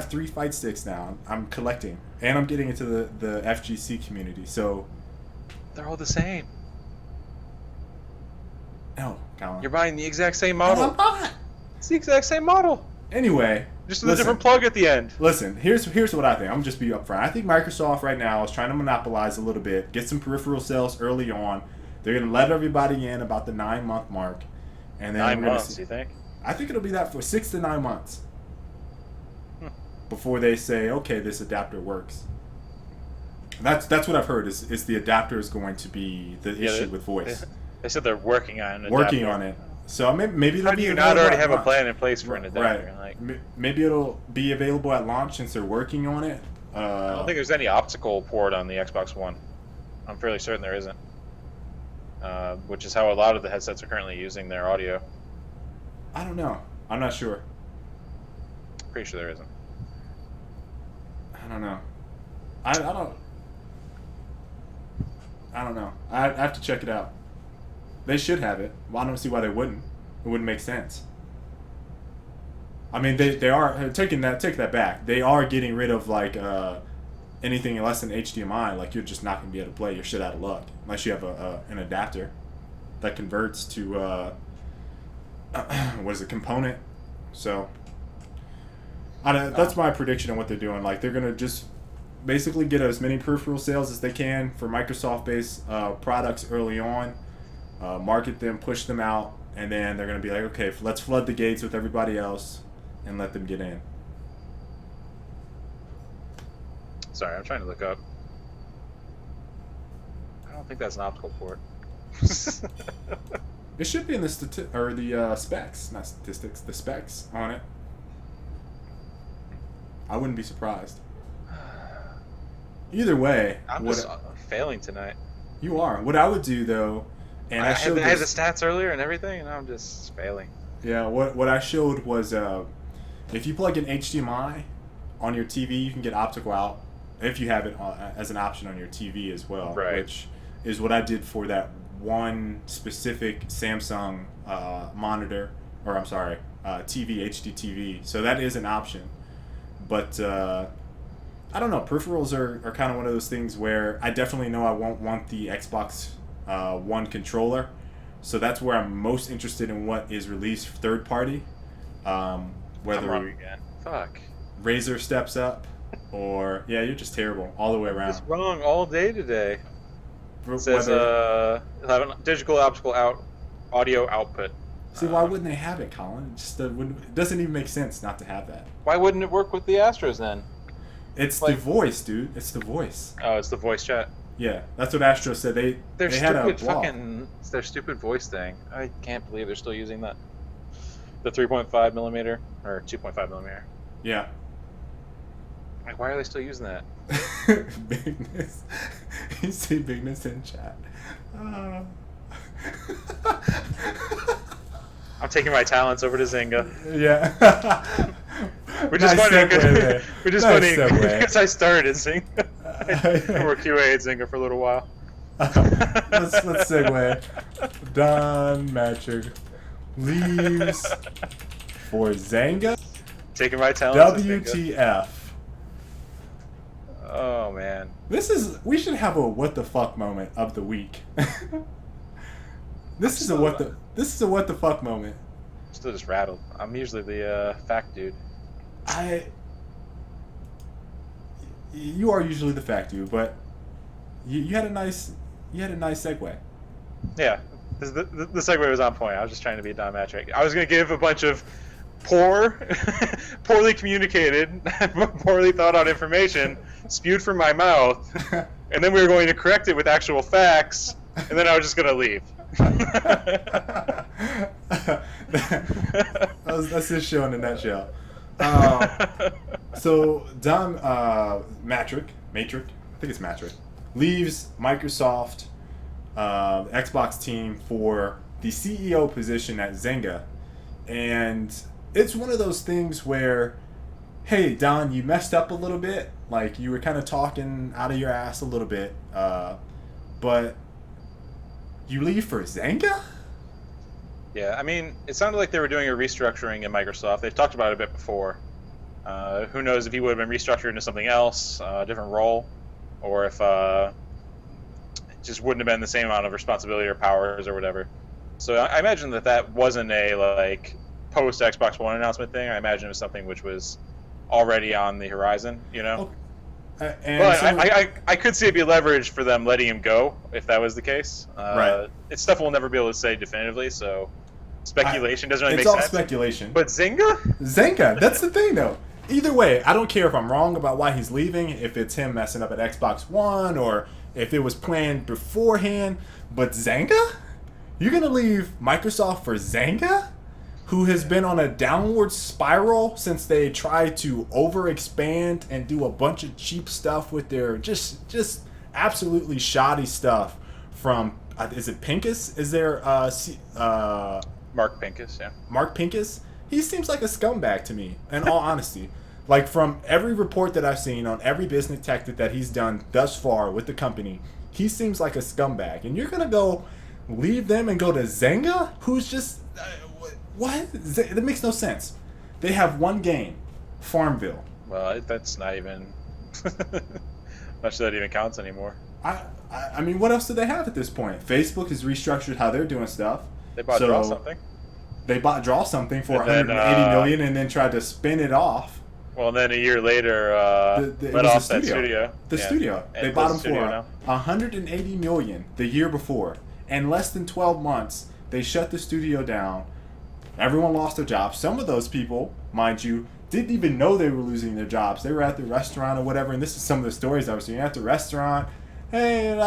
3 fight sticks now. I'm collecting, and I'm getting into the FGC community. So they're all the same. No, Colin. You're buying the exact same model. No, I'm not. It's the exact same model. Anyway, just with a different plug at the end. Listen, here's what I think. I'm just be upfront. I think Microsoft right now is trying to monopolize a little bit, get some peripheral sales early on. They're gonna let everybody in about the 9-month mark, and then 9 months. You think? I think it'll be that for 6 to 9 months before they say, okay, this adapter works. That's what I've heard. Is the adapter is going to be the issue with voice? They said they're working on it. Working on it. So maybe how do you not already have a plan in place for an adapter? Right. Like, maybe it'll be available at launch since they're working on it. I don't think there's any optical port on the Xbox One. I'm fairly certain there isn't. Which is how a lot of the headsets are currently using their audio. I don't know. I'm not sure. Pretty sure there isn't. I don't know. I don't know. I have to check it out. They should have it. Well, I don't see why they wouldn't. It wouldn't make sense. I mean, they are take that back. They are getting rid of like anything less than HDMI. Like you're just not gonna be able to play. You're shit out of luck unless you have an adapter that converts to what is it, component. So that's my prediction on what they're doing. Like they're gonna just basically get as many peripheral sales as they can for Microsoft-based products early on. Market them, push them out, and then they're going to be like, okay, let's flood the gates with everybody else and let them get in. Sorry, I'm trying to look up. I don't think that's an optical port. It should be in the specs, not statistics, the specs on it. I wouldn't be surprised. Either way, I'm just failing tonight. You are. What I would do though And I showed had the this, stats earlier and everything, and I'm just failing. yeah, what I showed was if you plug in HDMI on your TV, you can get optical out if you have it as an option on your TV as well, Right. which is what I did for that one specific Samsung monitor, or I'm sorry, TV, HD TV. So that is an option. But I don't know, peripherals are kind of one of those things where I definitely know I won't want the Xbox One controller. So that's where I'm most interested in what is released third party. I'm Whether wrong again. Fuck. Razer steps up, or yeah, you're just terrible all the way around. Just wrong all day today. It says Whether, digital optical audio output. see, why wouldn't they have it, Colin? It just it doesn't even make sense not to have that. Why wouldn't it work with the Astros then? It's the voice, dude. It's the voice. Oh, it's the voice chat. Yeah, that's what Astro said. They had a blog. It's their stupid voice thing. I can't believe they're still using that. The 3.5 millimeter or 2.5 millimeter. Yeah. Like, why are they still using that? Bigness. You see Bigness in chat. I'm taking my talents over to Zynga. Yeah. Which is funny segue. because I started at Zynga. I worked QA at Zynga for a little while. let's segue. Don Mattrick leaves for Zynga. Taking my talents. WTF. Oh man. We should have a what the fuck moment of the week. This is a what the fuck moment. I'm still just rattled. I'm usually the fact dude. You are usually the fact dude, but you had a nice segue. Yeah, the segue was on point. I was just trying to be Don Mattrick. I was going to give a bunch of poorly communicated, poorly thought out information spewed from my mouth, and then we were going to correct it with actual facts, and then I was just going to leave. That's this show in a nutshell. So Don Mattrick, I think it's Mattrick, leaves Microsoft Xbox team for the CEO position at Zynga, and it's one of those things where, hey Don, you messed up a little bit, like you were kind of talking out of your ass a little bit, but you leave for Zynga? Yeah, I mean, it sounded like they were doing a restructuring in Microsoft. They've talked about it a bit before. Who knows if he would have been restructured into something else, a different role, or if it just wouldn't have been the same amount of responsibility or powers or whatever. So I imagine that wasn't a post Xbox One announcement thing. I imagine it was something which was already on the horizon, you know. But I could see it be leveraged for them letting him go if that was the case. Right. It's stuff we'll never be able to say definitively, so speculation doesn't really make sense. sense. It's all speculation. But Zynga, that's the thing though. Either way, I don't care if I'm wrong about why he's leaving, if it's him messing up at Xbox One or if it was planned beforehand, but Zynga? You're going to leave Microsoft for Zynga? Who has been on a downward spiral since they tried to overexpand and do a bunch of cheap stuff with their just absolutely shoddy stuff from is it Pincus? Is there Mark Pincus? Yeah, Mark Pincus. He seems like a scumbag to me, in all honesty. Like from every report that I've seen on every business tactic that he's done thus far with the company, he seems like a scumbag. And you're gonna go leave them and go to Zynga, who's just what? That makes no sense. They have one game, Farmville. Well, that's not even. Not sure that even counts anymore. I mean, what else do they have at this point? Facebook has restructured how they're doing stuff. They bought Draw Something. They bought Draw Something for $180 million and then tried to spin it off. Well, then a year later, let off that studio. The studio. They bought them for $180 million the year before. In less than 12 months, they shut the studio down. Everyone lost their jobs. Some of those people, mind you, didn't even know they were losing their jobs. They were at the restaurant or whatever, and this is some of the stories I was seeing at the restaurant. Hey,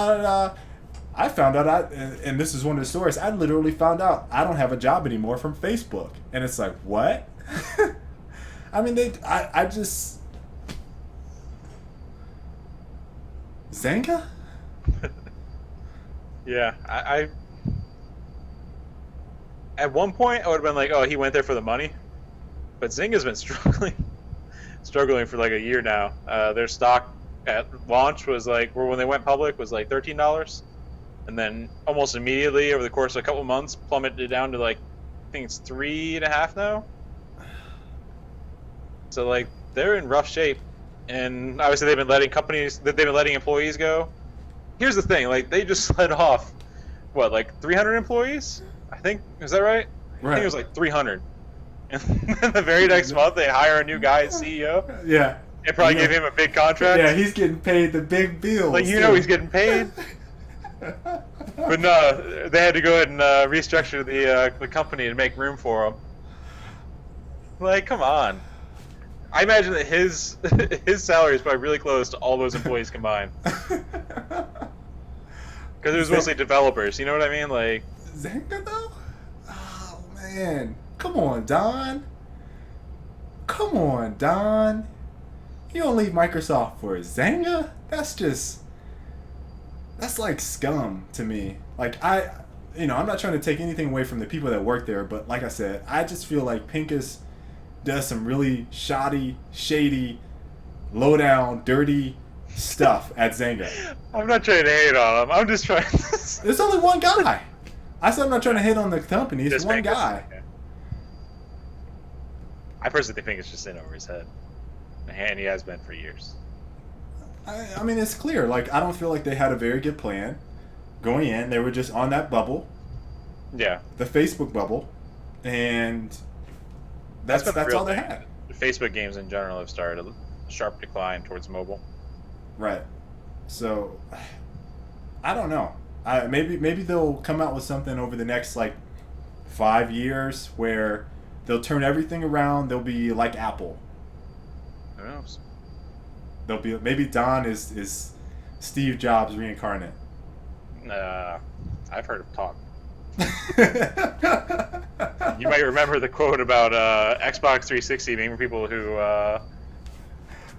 I found out, and this is one of the stories, I literally found out I don't have a job anymore from Facebook. And it's like, what? I mean, I just... Zynga? Yeah, At one point, I would have been like, oh, he went there for the money. But Zynga's been struggling for like a year now. Their stock at launch was like, or when they went public, was like $13, and then almost immediately over the course of a couple months, plummeted down to like, I think it's 3.5 now. So like they're in rough shape, and obviously they've been letting employees go. Here's the thing, like they just let off, what, like 300 employees? I think, is that right? I think it was like 300. And then the very next month they hire a new guy as CEO. Yeah. They probably give him a big contract. Yeah, he's getting paid the big bills. Like, he's getting paid. But no, they had to go ahead and restructure the company to make room for him. Like, come on. I imagine that his salary is probably really close to all those employees combined. Because it was mostly developers, you know what I mean? Like, Zynga though? Oh man. Come on, Don. Come on, Don. You don't leave Microsoft for Zynga? That's like scum to me. Like I'm not trying to take anything away from the people that work there, but like I said, I just feel like Pincus does some really shoddy, shady, low down, dirty stuff at Zynga. I'm not trying to hate on him. I'm just trying to... There's only one guy. I said I'm not trying to hate on the company. It's one guy. Yeah. I personally think it's just in over his head. And he has been for years. I mean, it's clear. Like, I don't feel like they had a very good plan going in. They were just on that bubble. Yeah. The Facebook bubble. And that's all they had. The Facebook games in general have started a sharp decline towards mobile. Right. So, I don't know. Maybe they'll come out with something over the next, 5 years where they'll turn everything around. They'll be like Apple. Who knows? Maybe Don is Steve Jobs reincarnate. I've heard him talk. You might remember the quote about Xbox 360 being for people who.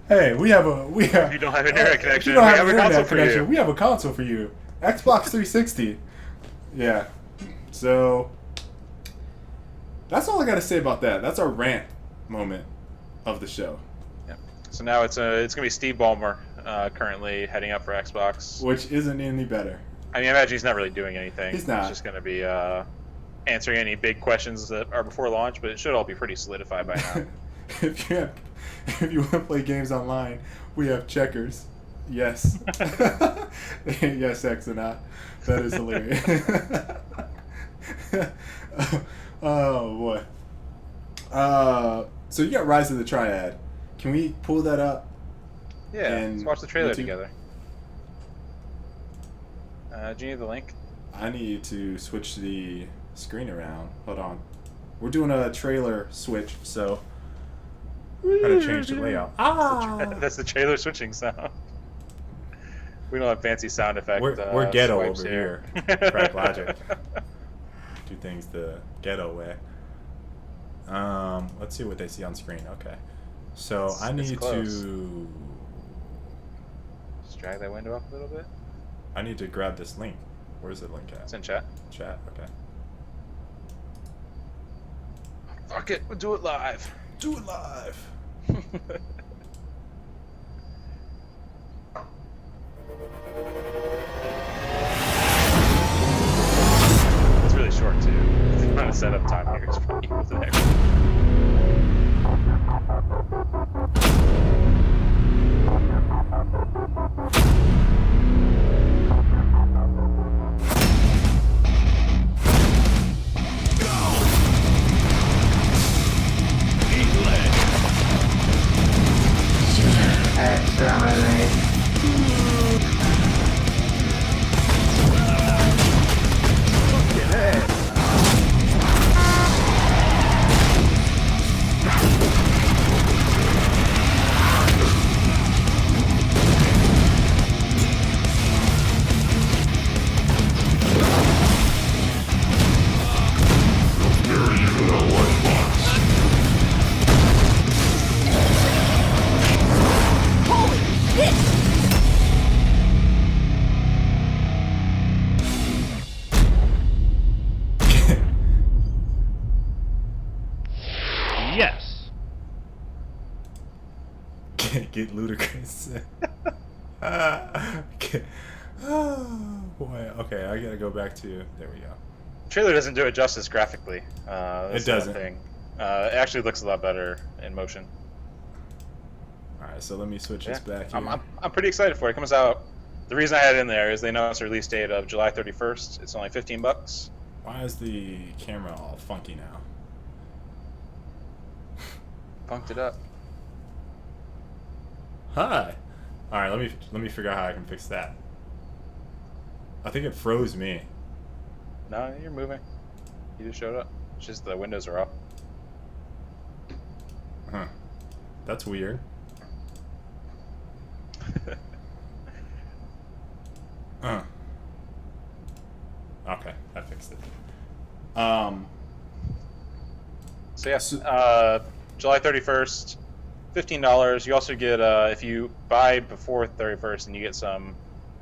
Hey, we have. If you don't have an internet connection, we have a console for you. We have a console for you. Xbox 360. Yeah. So that's all I got to say about that. That's our rant moment of the show. Yeah. So now it's gonna be Steve Ballmer currently heading up for Xbox, which isn't any better. I mean, I imagine he's not really doing anything. He's not. He's just gonna be answering any big questions that are before launch, but it should all be pretty solidified by now. If you want to play games online, we have checkers. Yes. Yes, Exonaut. That is hilarious. Oh boy. So you got Rise of the Triad. Can we pull that up? Yeah, let's watch the trailer YouTube? together. Do you need the link? I need to switch the screen around. Hold on. We're doing a trailer switch, so I'm gonna change the layout. That's the trailer switching sound. We don't have fancy sound effects. We're ghetto over here. Frag Logic. Do things the ghetto way. Let's see what they see on screen. Okay. So I need to just drag that window up a little bit. I need to grab this link. Where's the link at? It's in chat. Chat, okay. Fuck it, we'll do it live. Do it live. It's really short too. The amount of setup time here is pretty equal to that. hate Ludacris. Okay. Oh, boy. Okay, I gotta go back to... There we go. The trailer doesn't do it justice graphically. It doesn't. It actually looks a lot better in motion. Alright, so let me switch this back here. I'm pretty excited for it. It comes out... The reason I had it in there is they announced a release date of July 31st. It's only $15. Why is the camera all funky now? Punked it up. Hi. All right, let me figure out how I can fix that. I think it froze me. No, you're moving. You just showed up. It's just the windows are up. Huh. That's weird. Okay, I fixed it. So yes, July 31st, $15. You also get if you buy before 31st, and you get some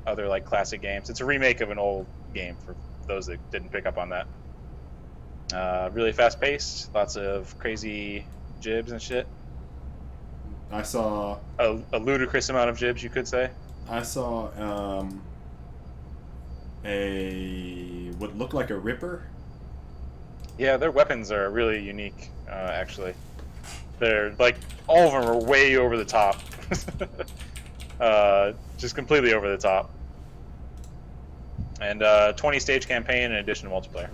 other like classic games. It's a remake of an old game for those that didn't pick up on that. Really fast paced, lots of crazy jibs and shit. I saw a ludicrous amount of jibs, you could say. I saw what looked like a ripper. Yeah, their weapons are really unique, actually. They're like all of them are way over the top, just completely over the top. And 20 stage campaign in addition to multiplayer.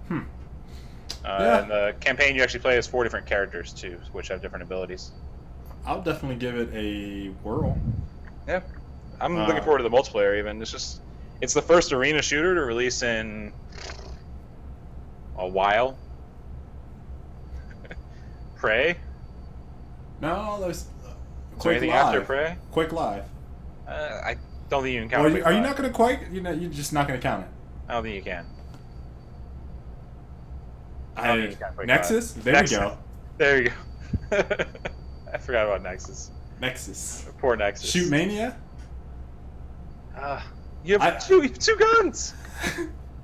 Yeah. And the campaign you actually play as 4 different characters too, which have different abilities. I'll definitely give it a whirl. Yeah, I'm looking forward to the multiplayer. Even it's the first arena shooter to release in a while. Prey. No, there's Is there Quake anything Live. after Prey? Quake Live. I don't think you can count. Are Quake you Live. not gonna Quake? You're just not gonna count it. I don't think you can. I don't think you can Quake Nexus? Live. There Nexus. we go. There you go. I forgot about Nexus. Nexus. Poor Nexus. Shoot Mania? You have two guns.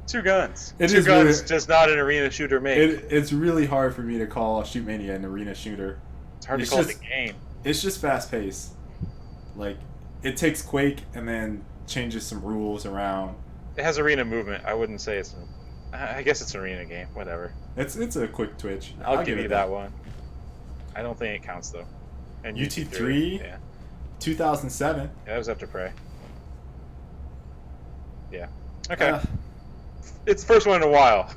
Two guns. It Two is guns really- does not an arena shooter make. It's really hard for me to call Shoot Mania an arena shooter. It's hard to it's call just- it a game. It's just fast paced. Like, it takes Quake and then changes some rules around. It has arena movement. I wouldn't say it's. I guess it's an arena game. Whatever. It's a quick twitch. I'll give you it that one. I don't think it counts though. And UT3? Yeah. 2007. Yeah, that was after Prey. Yeah. Okay. It's the first one in a while.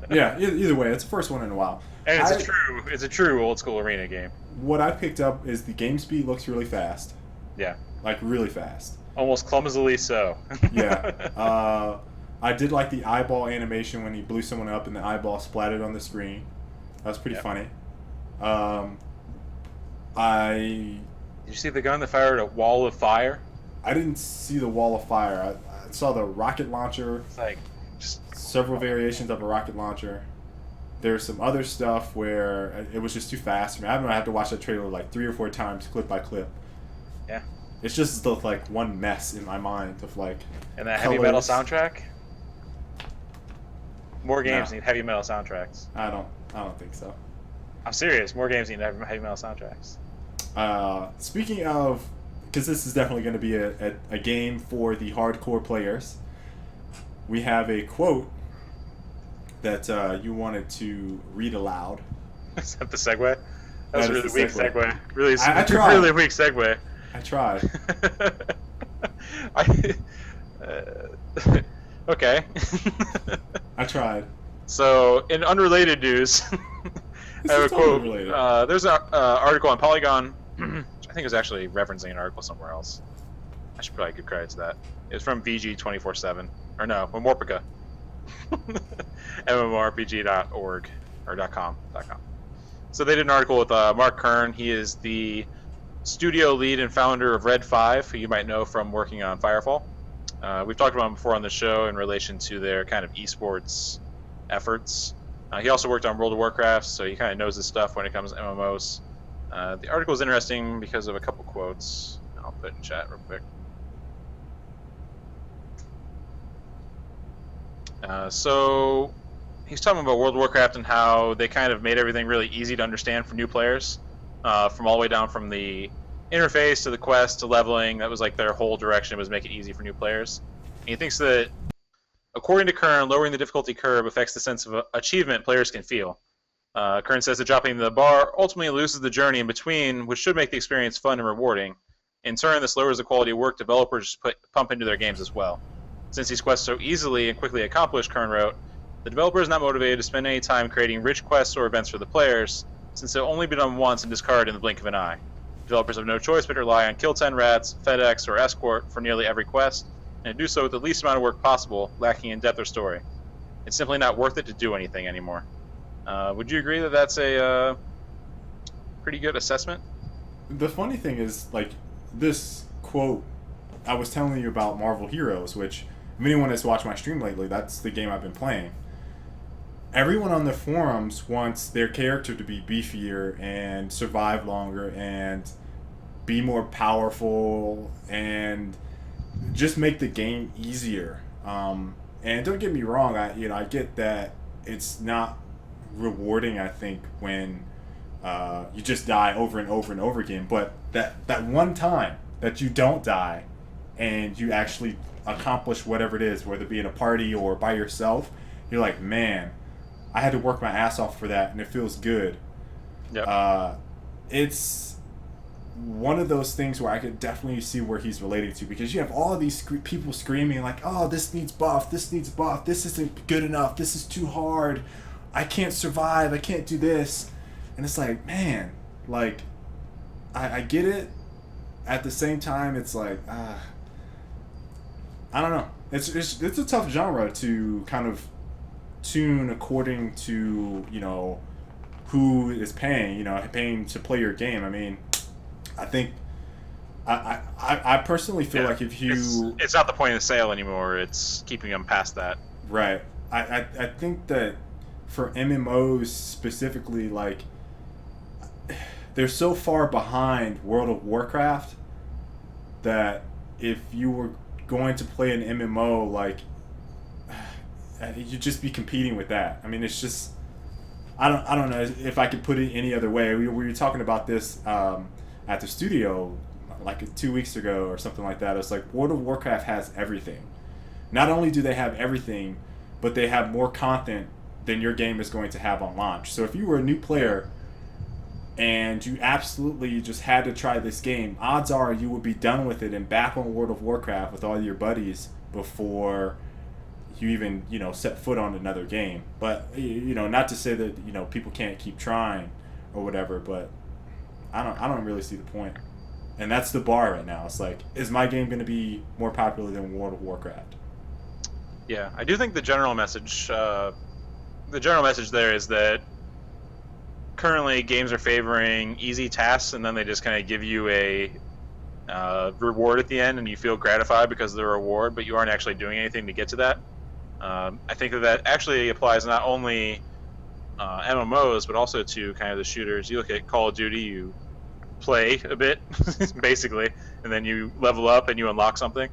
Yeah. Either way, it's the first one in a while. And it's a true old school arena game. What I picked up is the game speed looks really fast. Yeah. Like really fast. Almost clumsily so. Yeah. I did like the eyeball animation when he blew someone up and the eyeball splattered on the screen. That was pretty funny. Did you see the gun that fired a wall of fire? I didn't see the wall of fire. I saw the rocket launcher. It's like just several variations of a rocket launcher. There's some other stuff where it was just too fast for me. I have to watch that trailer like 3 or 4 times, clip by clip. Yeah. It's just the, like one mess in my mind of like. And that heavy metal soundtrack. More games need heavy metal soundtracks. I don't think so. I'm serious. More games need heavy metal soundtracks. Speaking of, because this is definitely going to be a game for the hardcore players, we have a quote that you wanted to read aloud. Is that the segue? That was a really weak segue. Really, I tried. Really weak segue. I tried. Okay. I tried. So, in unrelated news, I have a quote. There's an article on Polygon. I think it was actually referencing an article somewhere else. I should probably give credit to that. It's from VG247. Or no, Memorpica. MMORPG.org or .com. So they did an article with Mark Kern. He is the studio lead and founder of Red 5, who you might know from working on Firefall. We've talked about him before on the show in relation to their kind of esports efforts. He also worked on World of Warcraft, so he kind of knows his stuff when it comes to MMOs. The article is interesting because of a couple quotes. I'll put it in chat real quick. So he's talking about World of Warcraft and how they kind of made everything really easy to understand for new players, from all the way down from the interface to the quest to leveling. That was like their whole direction, was make it easy for new players. And he thinks that, according to Kern, lowering the difficulty curve affects the sense of achievement players can feel. Kern says that dropping the bar ultimately loses the journey in between, which should make the experience fun and rewarding. In turn, this lowers the quality of work developers pump into their games as well. Since these quests are so easily and quickly accomplished, Kern wrote, the developer is not motivated to spend any time creating rich quests or events for the players, since they'll only be done once and discarded in the blink of an eye. Developers have no choice but to rely on Kill 10 Rats, FedEx, or Escort for nearly every quest, and to do so with the least amount of work possible, lacking in depth or story. It's simply not worth it to do anything anymore. Would you agree that that's a pretty good assessment? The funny thing is, like, this quote, I was telling you about Marvel Heroes, which, if anyone has watched my stream lately, that's the game I've been playing. Everyone on the forums wants their character to be beefier and survive longer and be more powerful and just make the game easier. And don't get me wrong, I get that it's not rewarding, I think, when you just die over and over and over again, but that one time that you don't die and you actually accomplish whatever it is, whether it be in a party or by yourself, you're like, man, I had to work my ass off for that, and it feels good. Yep. It's one of those things where I could definitely see where he's relating to, because you have all of these people screaming like, oh, this needs buff, this isn't good enough, this is too hard, I can't survive, I can't do this. And it's like, man, like, I get it. At the same time, it's like, I don't know. It's a tough genre to kind of tune according to, who is paying, paying to play your game. I mean, I think I personally feel like if you... It's not the point of the sale anymore, it's keeping them past that. Right. I think that for MMOs specifically, like, they're so far behind World of Warcraft that if you were going to play an MMO, like, you'd just be competing with that. I mean, it's just, I don't know if I could put it any other way. We were talking about this at the studio like 2 weeks ago or something like that. It's like World of Warcraft has everything. Not only do they have everything, but they have more content than your game is going to have on launch. So if you were a new player and you absolutely just had to try this game, odds are you would be done with it and back on World of Warcraft with all your buddies before you even, set foot on another game. But, not to say that, people can't keep trying or whatever, but I don't really see the point. And that's the bar right now. It's like, is my game going to be more popular than World of Warcraft? Yeah, I do think the general message there is that currently games are favoring easy tasks, and then they just kind of give you a reward at the end, and you feel gratified because of the reward, but you aren't actually doing anything to get to that. I think that actually applies not only MMOs, but also to kind of the shooters. You look at Call of Duty, you play a bit, basically, and then you level up and you unlock something.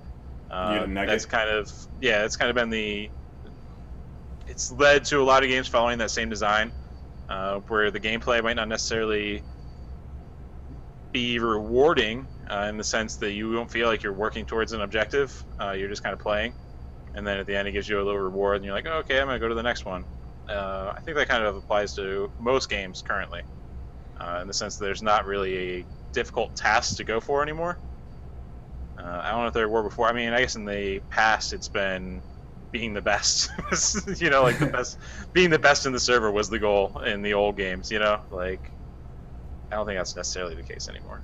That's kind of been it's led to a lot of games following that same design, where the gameplay might not necessarily be rewarding in the sense that you don't feel like you're working towards an objective. You're just kind of playing, and then at the end it gives you a little reward, and you're like, oh, okay, I'm going to go to the next one. I think that kind of applies to most games currently, in the sense that there's not really a difficult task to go for anymore. I don't know if there were before. I mean, I guess in the past it's been being the best. Like the best, being the best in the server was the goal in the old games. Like, I don't think that's necessarily the case anymore.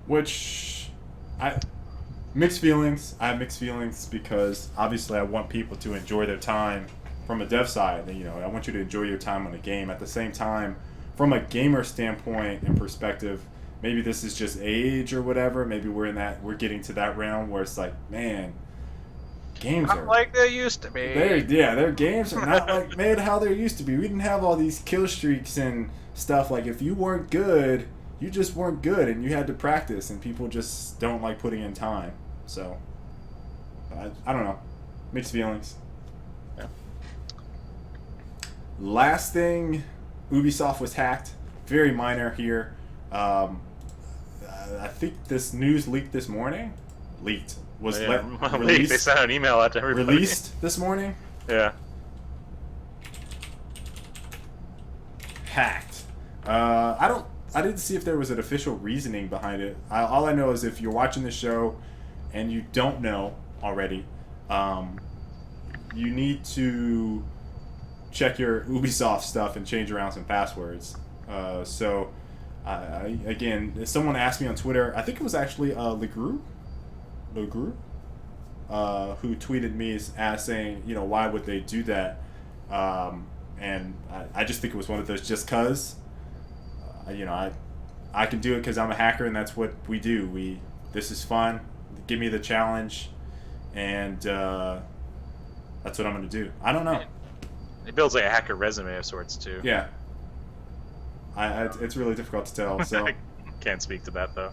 Which, mixed feelings. I have mixed feelings because obviously I want people to enjoy their time from a dev side. I want you to enjoy your time on the game. At the same time, from a gamer standpoint and perspective, maybe this is just age or whatever. Maybe we're getting to that realm where it's like, man, games are like they used to be. Their games are not like made how they used to be. We didn't have all these kill streaks and stuff. Like, if you weren't good, you just weren't good, and you had to practice. And people just don't like putting in time. So, I don't know, mixed feelings. Yeah. Last thing, Ubisoft was hacked. Very minor here. I think this news leaked this morning. Leaked was Leaked. They sent an email out to everybody. Released this morning. Yeah. Hacked. I didn't see if there was an official reasoning behind it. All I know is if you're watching the show and you don't know already, you need to check your Ubisoft stuff and change around some passwords. Again, someone asked me on Twitter, I think it was actually Legru, who tweeted me as saying, why would they do that? And I just think it was one of those just cause. I can do it because I'm a hacker and that's what we do. This is fun. Give me the challenge, and that's what I'm going to do. I don't know. It builds like a hacker resume of sorts too. Yeah. It's really difficult to tell. So I can't speak to that though.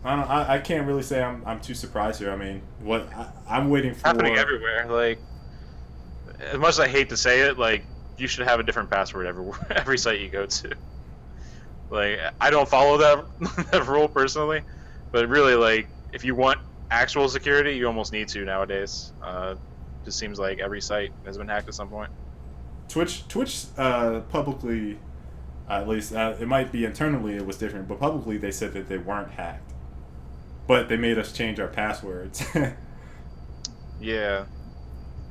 I can't really say I'm too surprised here. I mean, I'm waiting for happening everywhere. Like, as much as I hate to say it, like you should have a different password every site you go to. Like, I don't follow that rule personally, but really, like, if you want actual security, you almost need to nowadays. Just seems like every site has been hacked at some point. Twitch publicly, at least it might be internally it was different, but publicly they said that they weren't hacked, but they made us change our passwords. Yeah,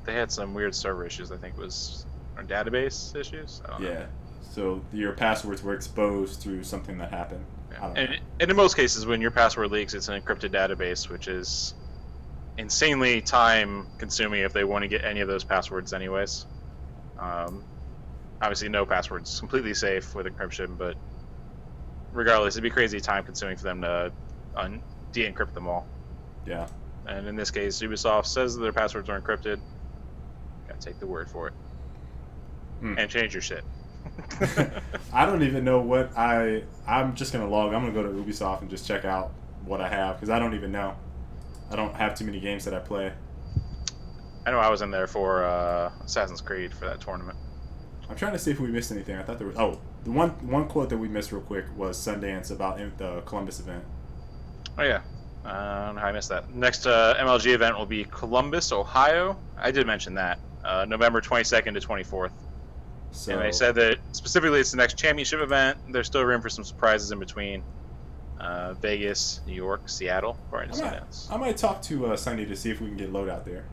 they had some weird server issues. I think it was or database issues. I don't know. So your passwords were exposed through something that happened. Yeah. And in most cases, when your password leaks, it's an encrypted database, which is insanely time consuming if they want to get any of those passwords anyways. Obviously no password's completely safe with encryption, but regardless, it'd be crazy time consuming for them to de-encrypt them all. Yeah. And in this case, Ubisoft says that their passwords are encrypted. Gotta take the word for it. And change your shit. I don't even know what I'm just gonna log. I'm gonna go to Ubisoft and just check out what I have because I don't even know. I don't have too many games that I play. I know I was in there for Assassin's Creed for that tournament. I'm trying to see if we missed anything. I thought there was. Oh, the one quote that we missed real quick was Sundance about the Columbus event. Oh yeah, I don't know how I missed that. Next MLG event will be Columbus, Ohio. I did mention that. November 22nd to 24th. So, and they said that specifically it's the next championship event. There's still room for some surprises in between. Vegas, New York, Seattle, according to Sundance. I might talk to Sunny to see if we can get load out there.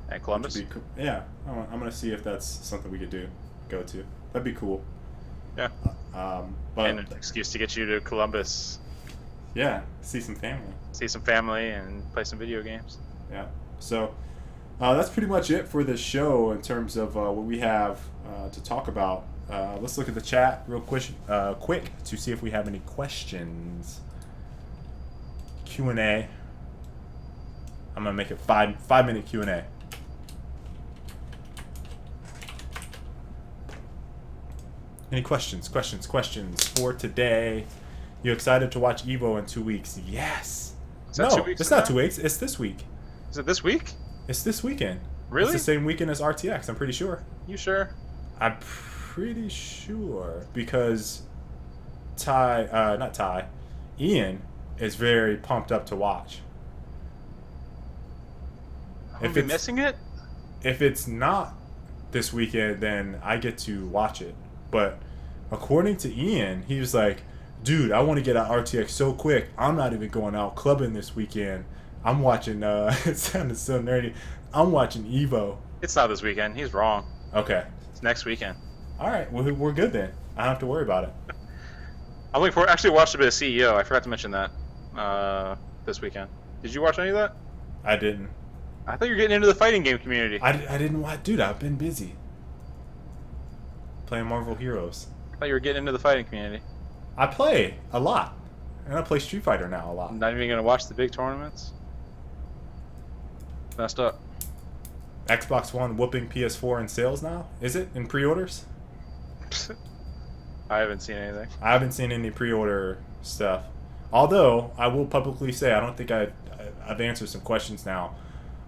At Columbus? Yeah, I'm going to see if that's something we could go to. That'd be cool. Yeah. But and an excuse to get you to Columbus. Yeah, see some family. See some family and play some video games. Yeah. So that's pretty much it for this show in terms of what we have to talk about. Let's look at the chat real quick to see if we have any questions. Q&A. I'm gonna make it 5-minute Q&A. Any questions for today? You excited to watch Evo in 2 weeks? Yes. Is that 2 weeks? It's not 2 weeks. It's this week. Is it this week? It's this weekend. Really? It's the same weekend as RTX. I'm pretty sure. You sure? I'm pretty sure because Ian is very pumped up to watch. If you're missing it? If it's not this weekend, then I get to watch it. But according to Ian, he was like, dude, I want to get out RTX so quick. I'm not even going out clubbing this weekend. I'm watching, it sounded so nerdy. I'm watching Evo. It's not this weekend. He's wrong. Okay. It's next weekend. All right. Well, we're good then. I don't have to worry about it. I'm looking forward. Actually, watched a bit of CEO. I forgot to mention that this weekend. Did you watch any of that? I didn't. I thought you were getting into the fighting game community. I didn't watch. Dude, I've been busy playing Marvel Heroes. I thought you were getting into the fighting community. I play a lot. And I play Street Fighter now a lot. Not even going to watch the big tournaments? Messed up. Xbox One whooping PS4 in sales now? Is it? In pre-orders? I haven't seen anything. I haven't seen any pre-order stuff. Although, I will publicly say, I don't think I've answered some questions now.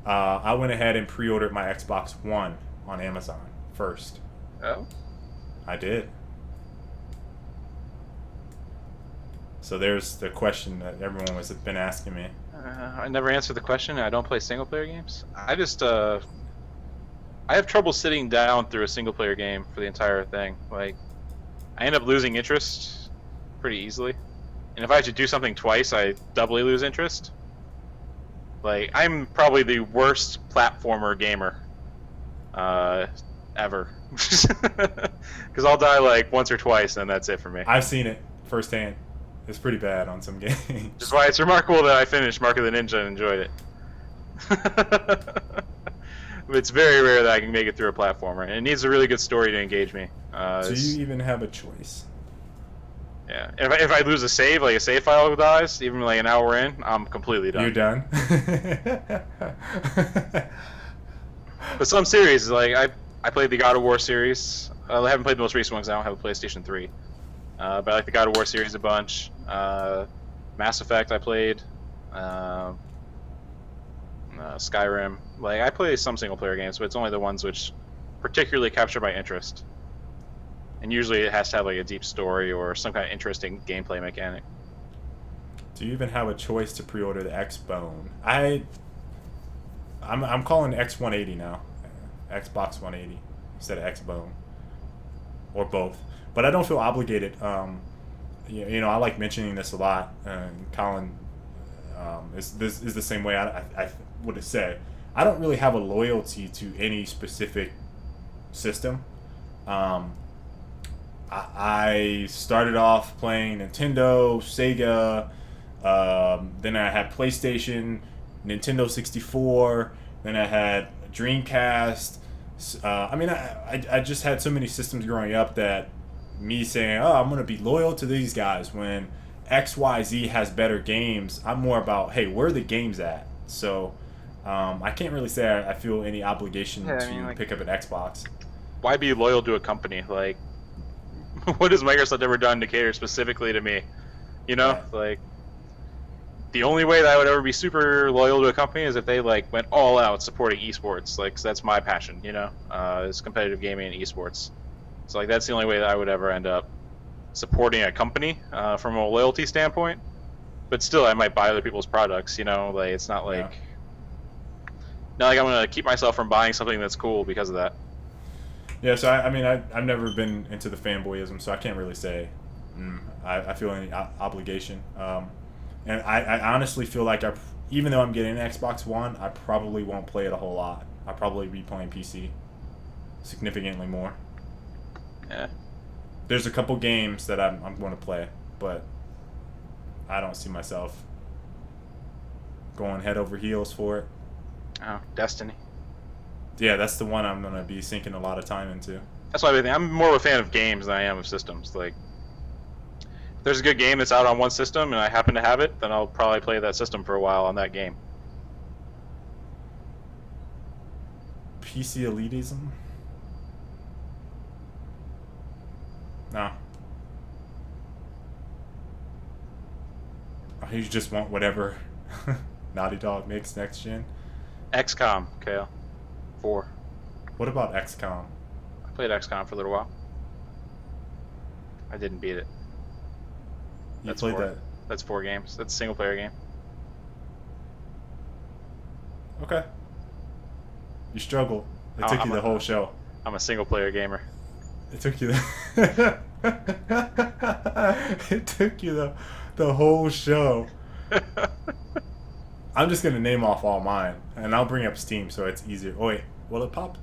I went ahead and pre-ordered my Xbox One on Amazon first. Oh? I did. So there's the question that everyone has been asking me. I never answered the question. I don't play single player games. I just I have trouble sitting down through a single player game for the entire thing. Like, I end up losing interest pretty easily, and if I have to do something twice, I doubly lose interest. Like, I'm probably the worst platformer gamer ever, because I'll die like once or twice, and that's it for me. I've seen it firsthand. It's pretty bad on some games. That's why it's remarkable that I finished Mark of the Ninja and enjoyed it. It's very rare that I can make it through a platformer, and it needs a really good story to engage me. Do you even have a choice? Yeah. If I lose a save, like a save file dies, even like an hour in, I'm completely done. You're done? But some series, like I played the God of War series. I haven't played the most recent ones. I don't have a PlayStation 3. But I like the God of War series a bunch. Mass Effect I played. Skyrim. Like, I play some single player games, but it's only the ones which particularly capture my interest. And usually it has to have like a deep story or some kind of interesting gameplay mechanic. Do you even have a choice to pre-order the X-Bone? I'm calling it X180 now. Xbox 180 instead of X-Bone. Or both. But I don't feel obligated. You know, I like mentioning this a lot. And Colin is the same way I would say. I don't really have a loyalty to any specific system. I started off playing Nintendo, Sega, then I had PlayStation, Nintendo 64, then I had Dreamcast. I mean, I just had so many systems growing up that me saying, oh, I'm going to be loyal to these guys when XYZ has better games, I'm more about, hey, where are the games at? So I can't really say I feel any obligation to pick up an Xbox. Why be loyal to a company? Like, what has Microsoft ever done to cater specifically to me? You know, like, the only way that I would ever be super loyal to a company is if they like went all out supporting esports. Like, 'cause that's my passion, you know, is competitive gaming and esports. So like, that's the only way that I would ever end up supporting a company from a loyalty standpoint. But still, I might buy other people's products. You know, like, it's not like not like I'm gonna keep myself from buying something that's cool because of that. Yeah, so I mean, I've never been into the fanboyism, so I can't really say I feel any obligation. And I honestly feel like even though I'm getting an Xbox One, I probably won't play it a whole lot. I'll probably be playing PC significantly more. Yeah. There's a couple games that I'm going to play, but I don't see myself going head over heels for it. Oh, Destiny. Yeah, that's the one I'm going to be sinking a lot of time into. That's why I'm more of a fan of games than I am of systems. Like, if there's a good game that's out on one system and I happen to have it, then I'll probably play that system for a while on that game. PC elitism? No. You just want whatever Naughty Dog makes next gen? XCOM, Kale. 4. What about XCOM? I played XCOM for a little while. I didn't beat it. You played that? That's 4 games. That's a single player game. Okay. You struggled. It took you the whole show. I'm a single player gamer. It took you it took you the whole show. I'm just gonna name off all mine, and I'll bring up Steam so it's easier. Oh wait, will it pop?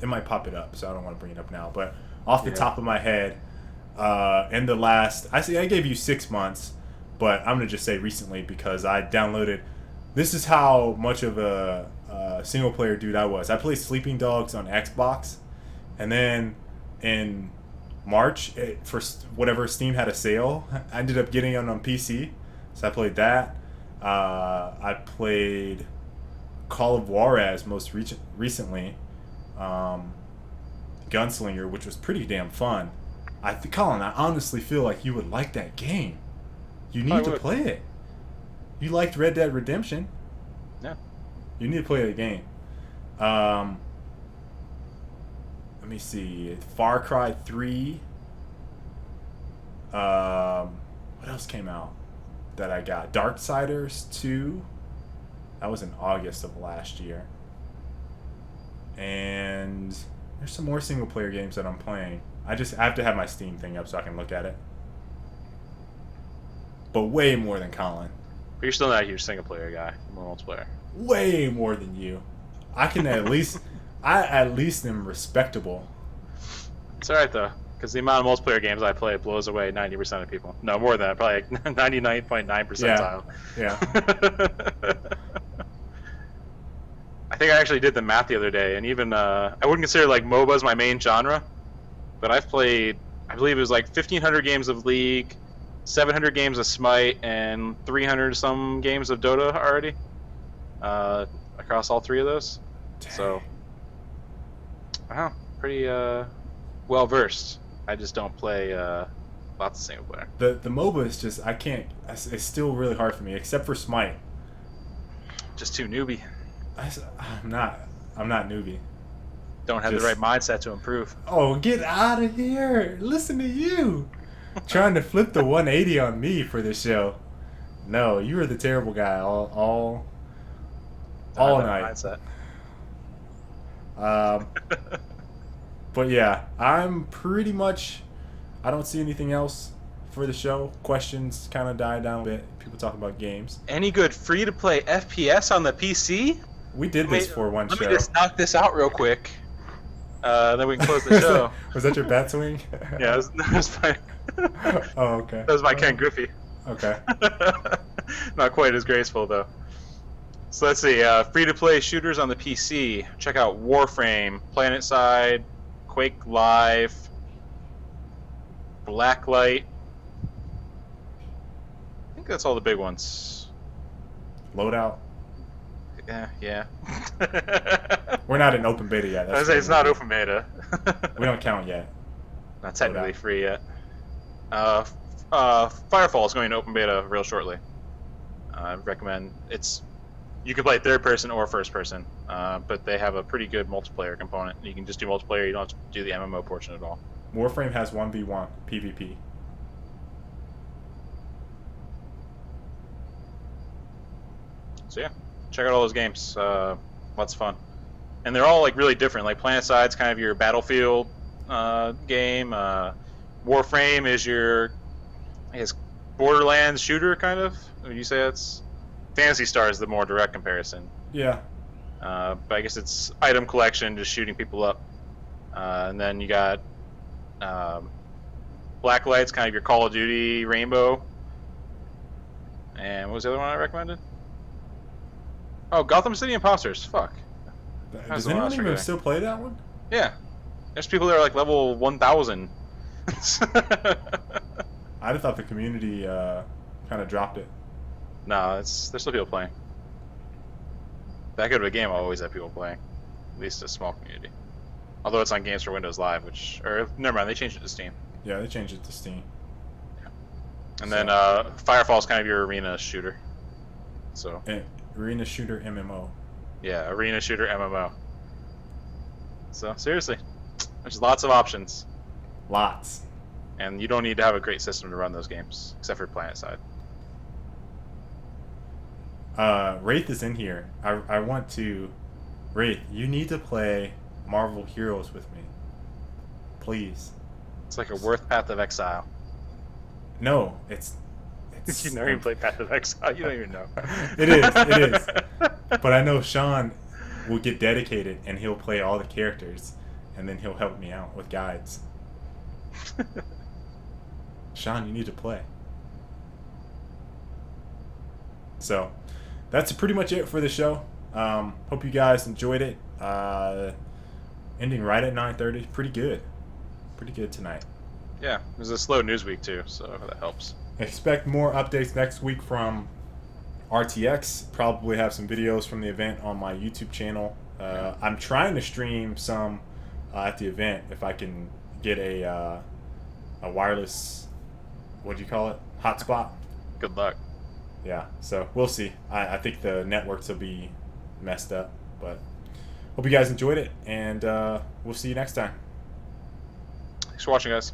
It might pop it up, so I don't want to bring it up now. But off the top of my head, in the last, I gave you 6 months, but I'm gonna just say recently because I downloaded. This is how much of a single player dude I was. I played Sleeping Dogs on Xbox, and then in March, for whatever Steam had a sale, I ended up getting it on PC, so I played that. I played Call of Juarez most recently, Gunslinger, which was pretty damn fun. Colin, I honestly feel like you would like that game. You need to play it. You liked Red Dead Redemption. Yeah. You need to play the game. Let me see. Far Cry 3. what else came out that I got? Darksiders 2. That was in August of last year. And there's some more single player games that I'm playing. I have to have my Steam thing up so I can look at it. But way more than Colin. But you're still not a huge single player guy. More multiplayer. Way more than you. I can at least am respectable. It's alright though, because the amount of multiplayer games I play blows away 90% of people. No, more than that, probably like 99.9 percentile. Yeah. I think I actually did the math the other day, and even I wouldn't consider like MOBAs my main genre, but I've played, I believe it was like 1,500 games of League, 700 games of Smite, and 300 some games of Dota already, across all three of those. Dang. So, wow, pretty well versed. I just don't play lots of single player. The MOBA is just, I can't, it's still really hard for me, except for Smite. Just too newbie. I'm not newbie. Don't have the right mindset to improve. Oh, get out of here! Listen to you, trying to flip the 180 on me for this show. No, you were the terrible guy all night. Mindset. But yeah, I'm pretty much. I don't see anything else for the show. Questions kind of died down a bit. People talk about games. Any good free-to-play FPS on the PC? We did this for one show. Let me just knock this out real quick. Then we can close the show. Was that your bat swing? Yeah, that was my. Oh, okay. That was my Ken Griffey. Okay. Not quite as graceful though. So let's see. Free-to-play shooters on the PC. Check out Warframe, PlanetSide, Quake Live, Blacklight. I think that's all the big ones. Loadout. Yeah. We're not in open beta yet. I was say it's not open beta. We don't count yet. Not technically free yet. Firefall is going to open beta real shortly. I recommend you can play third person or first person, but they have a pretty good multiplayer component. You can just do multiplayer. You don't have to do the MMO portion at all. Warframe has 1v1 PvP. So yeah, check out all those games. Lots of fun, and they're all like really different. Like PlanetSide's kind of your battlefield game. Warframe is your, I guess, Borderlands shooter kind of. Would you say that's? Phantasy Star is the more direct comparison. Yeah. But I guess it's item collection, just shooting people up. And then you got Blacklight's kind of your Call of Duty Rainbow. And what was the other one I recommended? Oh, Gotham City Imposters. Fuck. Does anyone even still play that one? Yeah. There's people that are like level 1,000. I'd have thought the community kind of dropped it. No, there's still people playing. That good of a game, I'll always have people playing. At least a small community. Although it's on Games for Windows Live, or never mind, they changed it to Steam. Yeah, they changed it to Steam. Yeah. And then Firefall's kind of your arena shooter. So. Arena shooter MMO. Yeah, arena shooter MMO. So seriously, there's lots of options. Lots. And you don't need to have a great system to run those games, except for PlanetSide. Wraith is in here. I want to... Wraith, you need to play Marvel Heroes with me. Please. It's like a worth Path of Exile. No, it's You know you play Path of Exile. You don't even know. It is. But I know Sean will get dedicated and he'll play all the characters and then he'll help me out with guides. Sean, you need to play. So, that's pretty much it for the show. Hope you guys enjoyed it. Ending right at 9:30. Pretty good. Pretty good tonight. Yeah, it was a slow news week too, so that helps. Expect more updates next week from RTX. Probably have some videos from the event on my YouTube channel. I'm trying to stream some at the event if I can get a wireless, what do you call it, hotspot. Good luck. Yeah, so we'll see. I think the networks will be messed up, but hope you guys enjoyed it, and we'll see you next time. Thanks for watching, guys.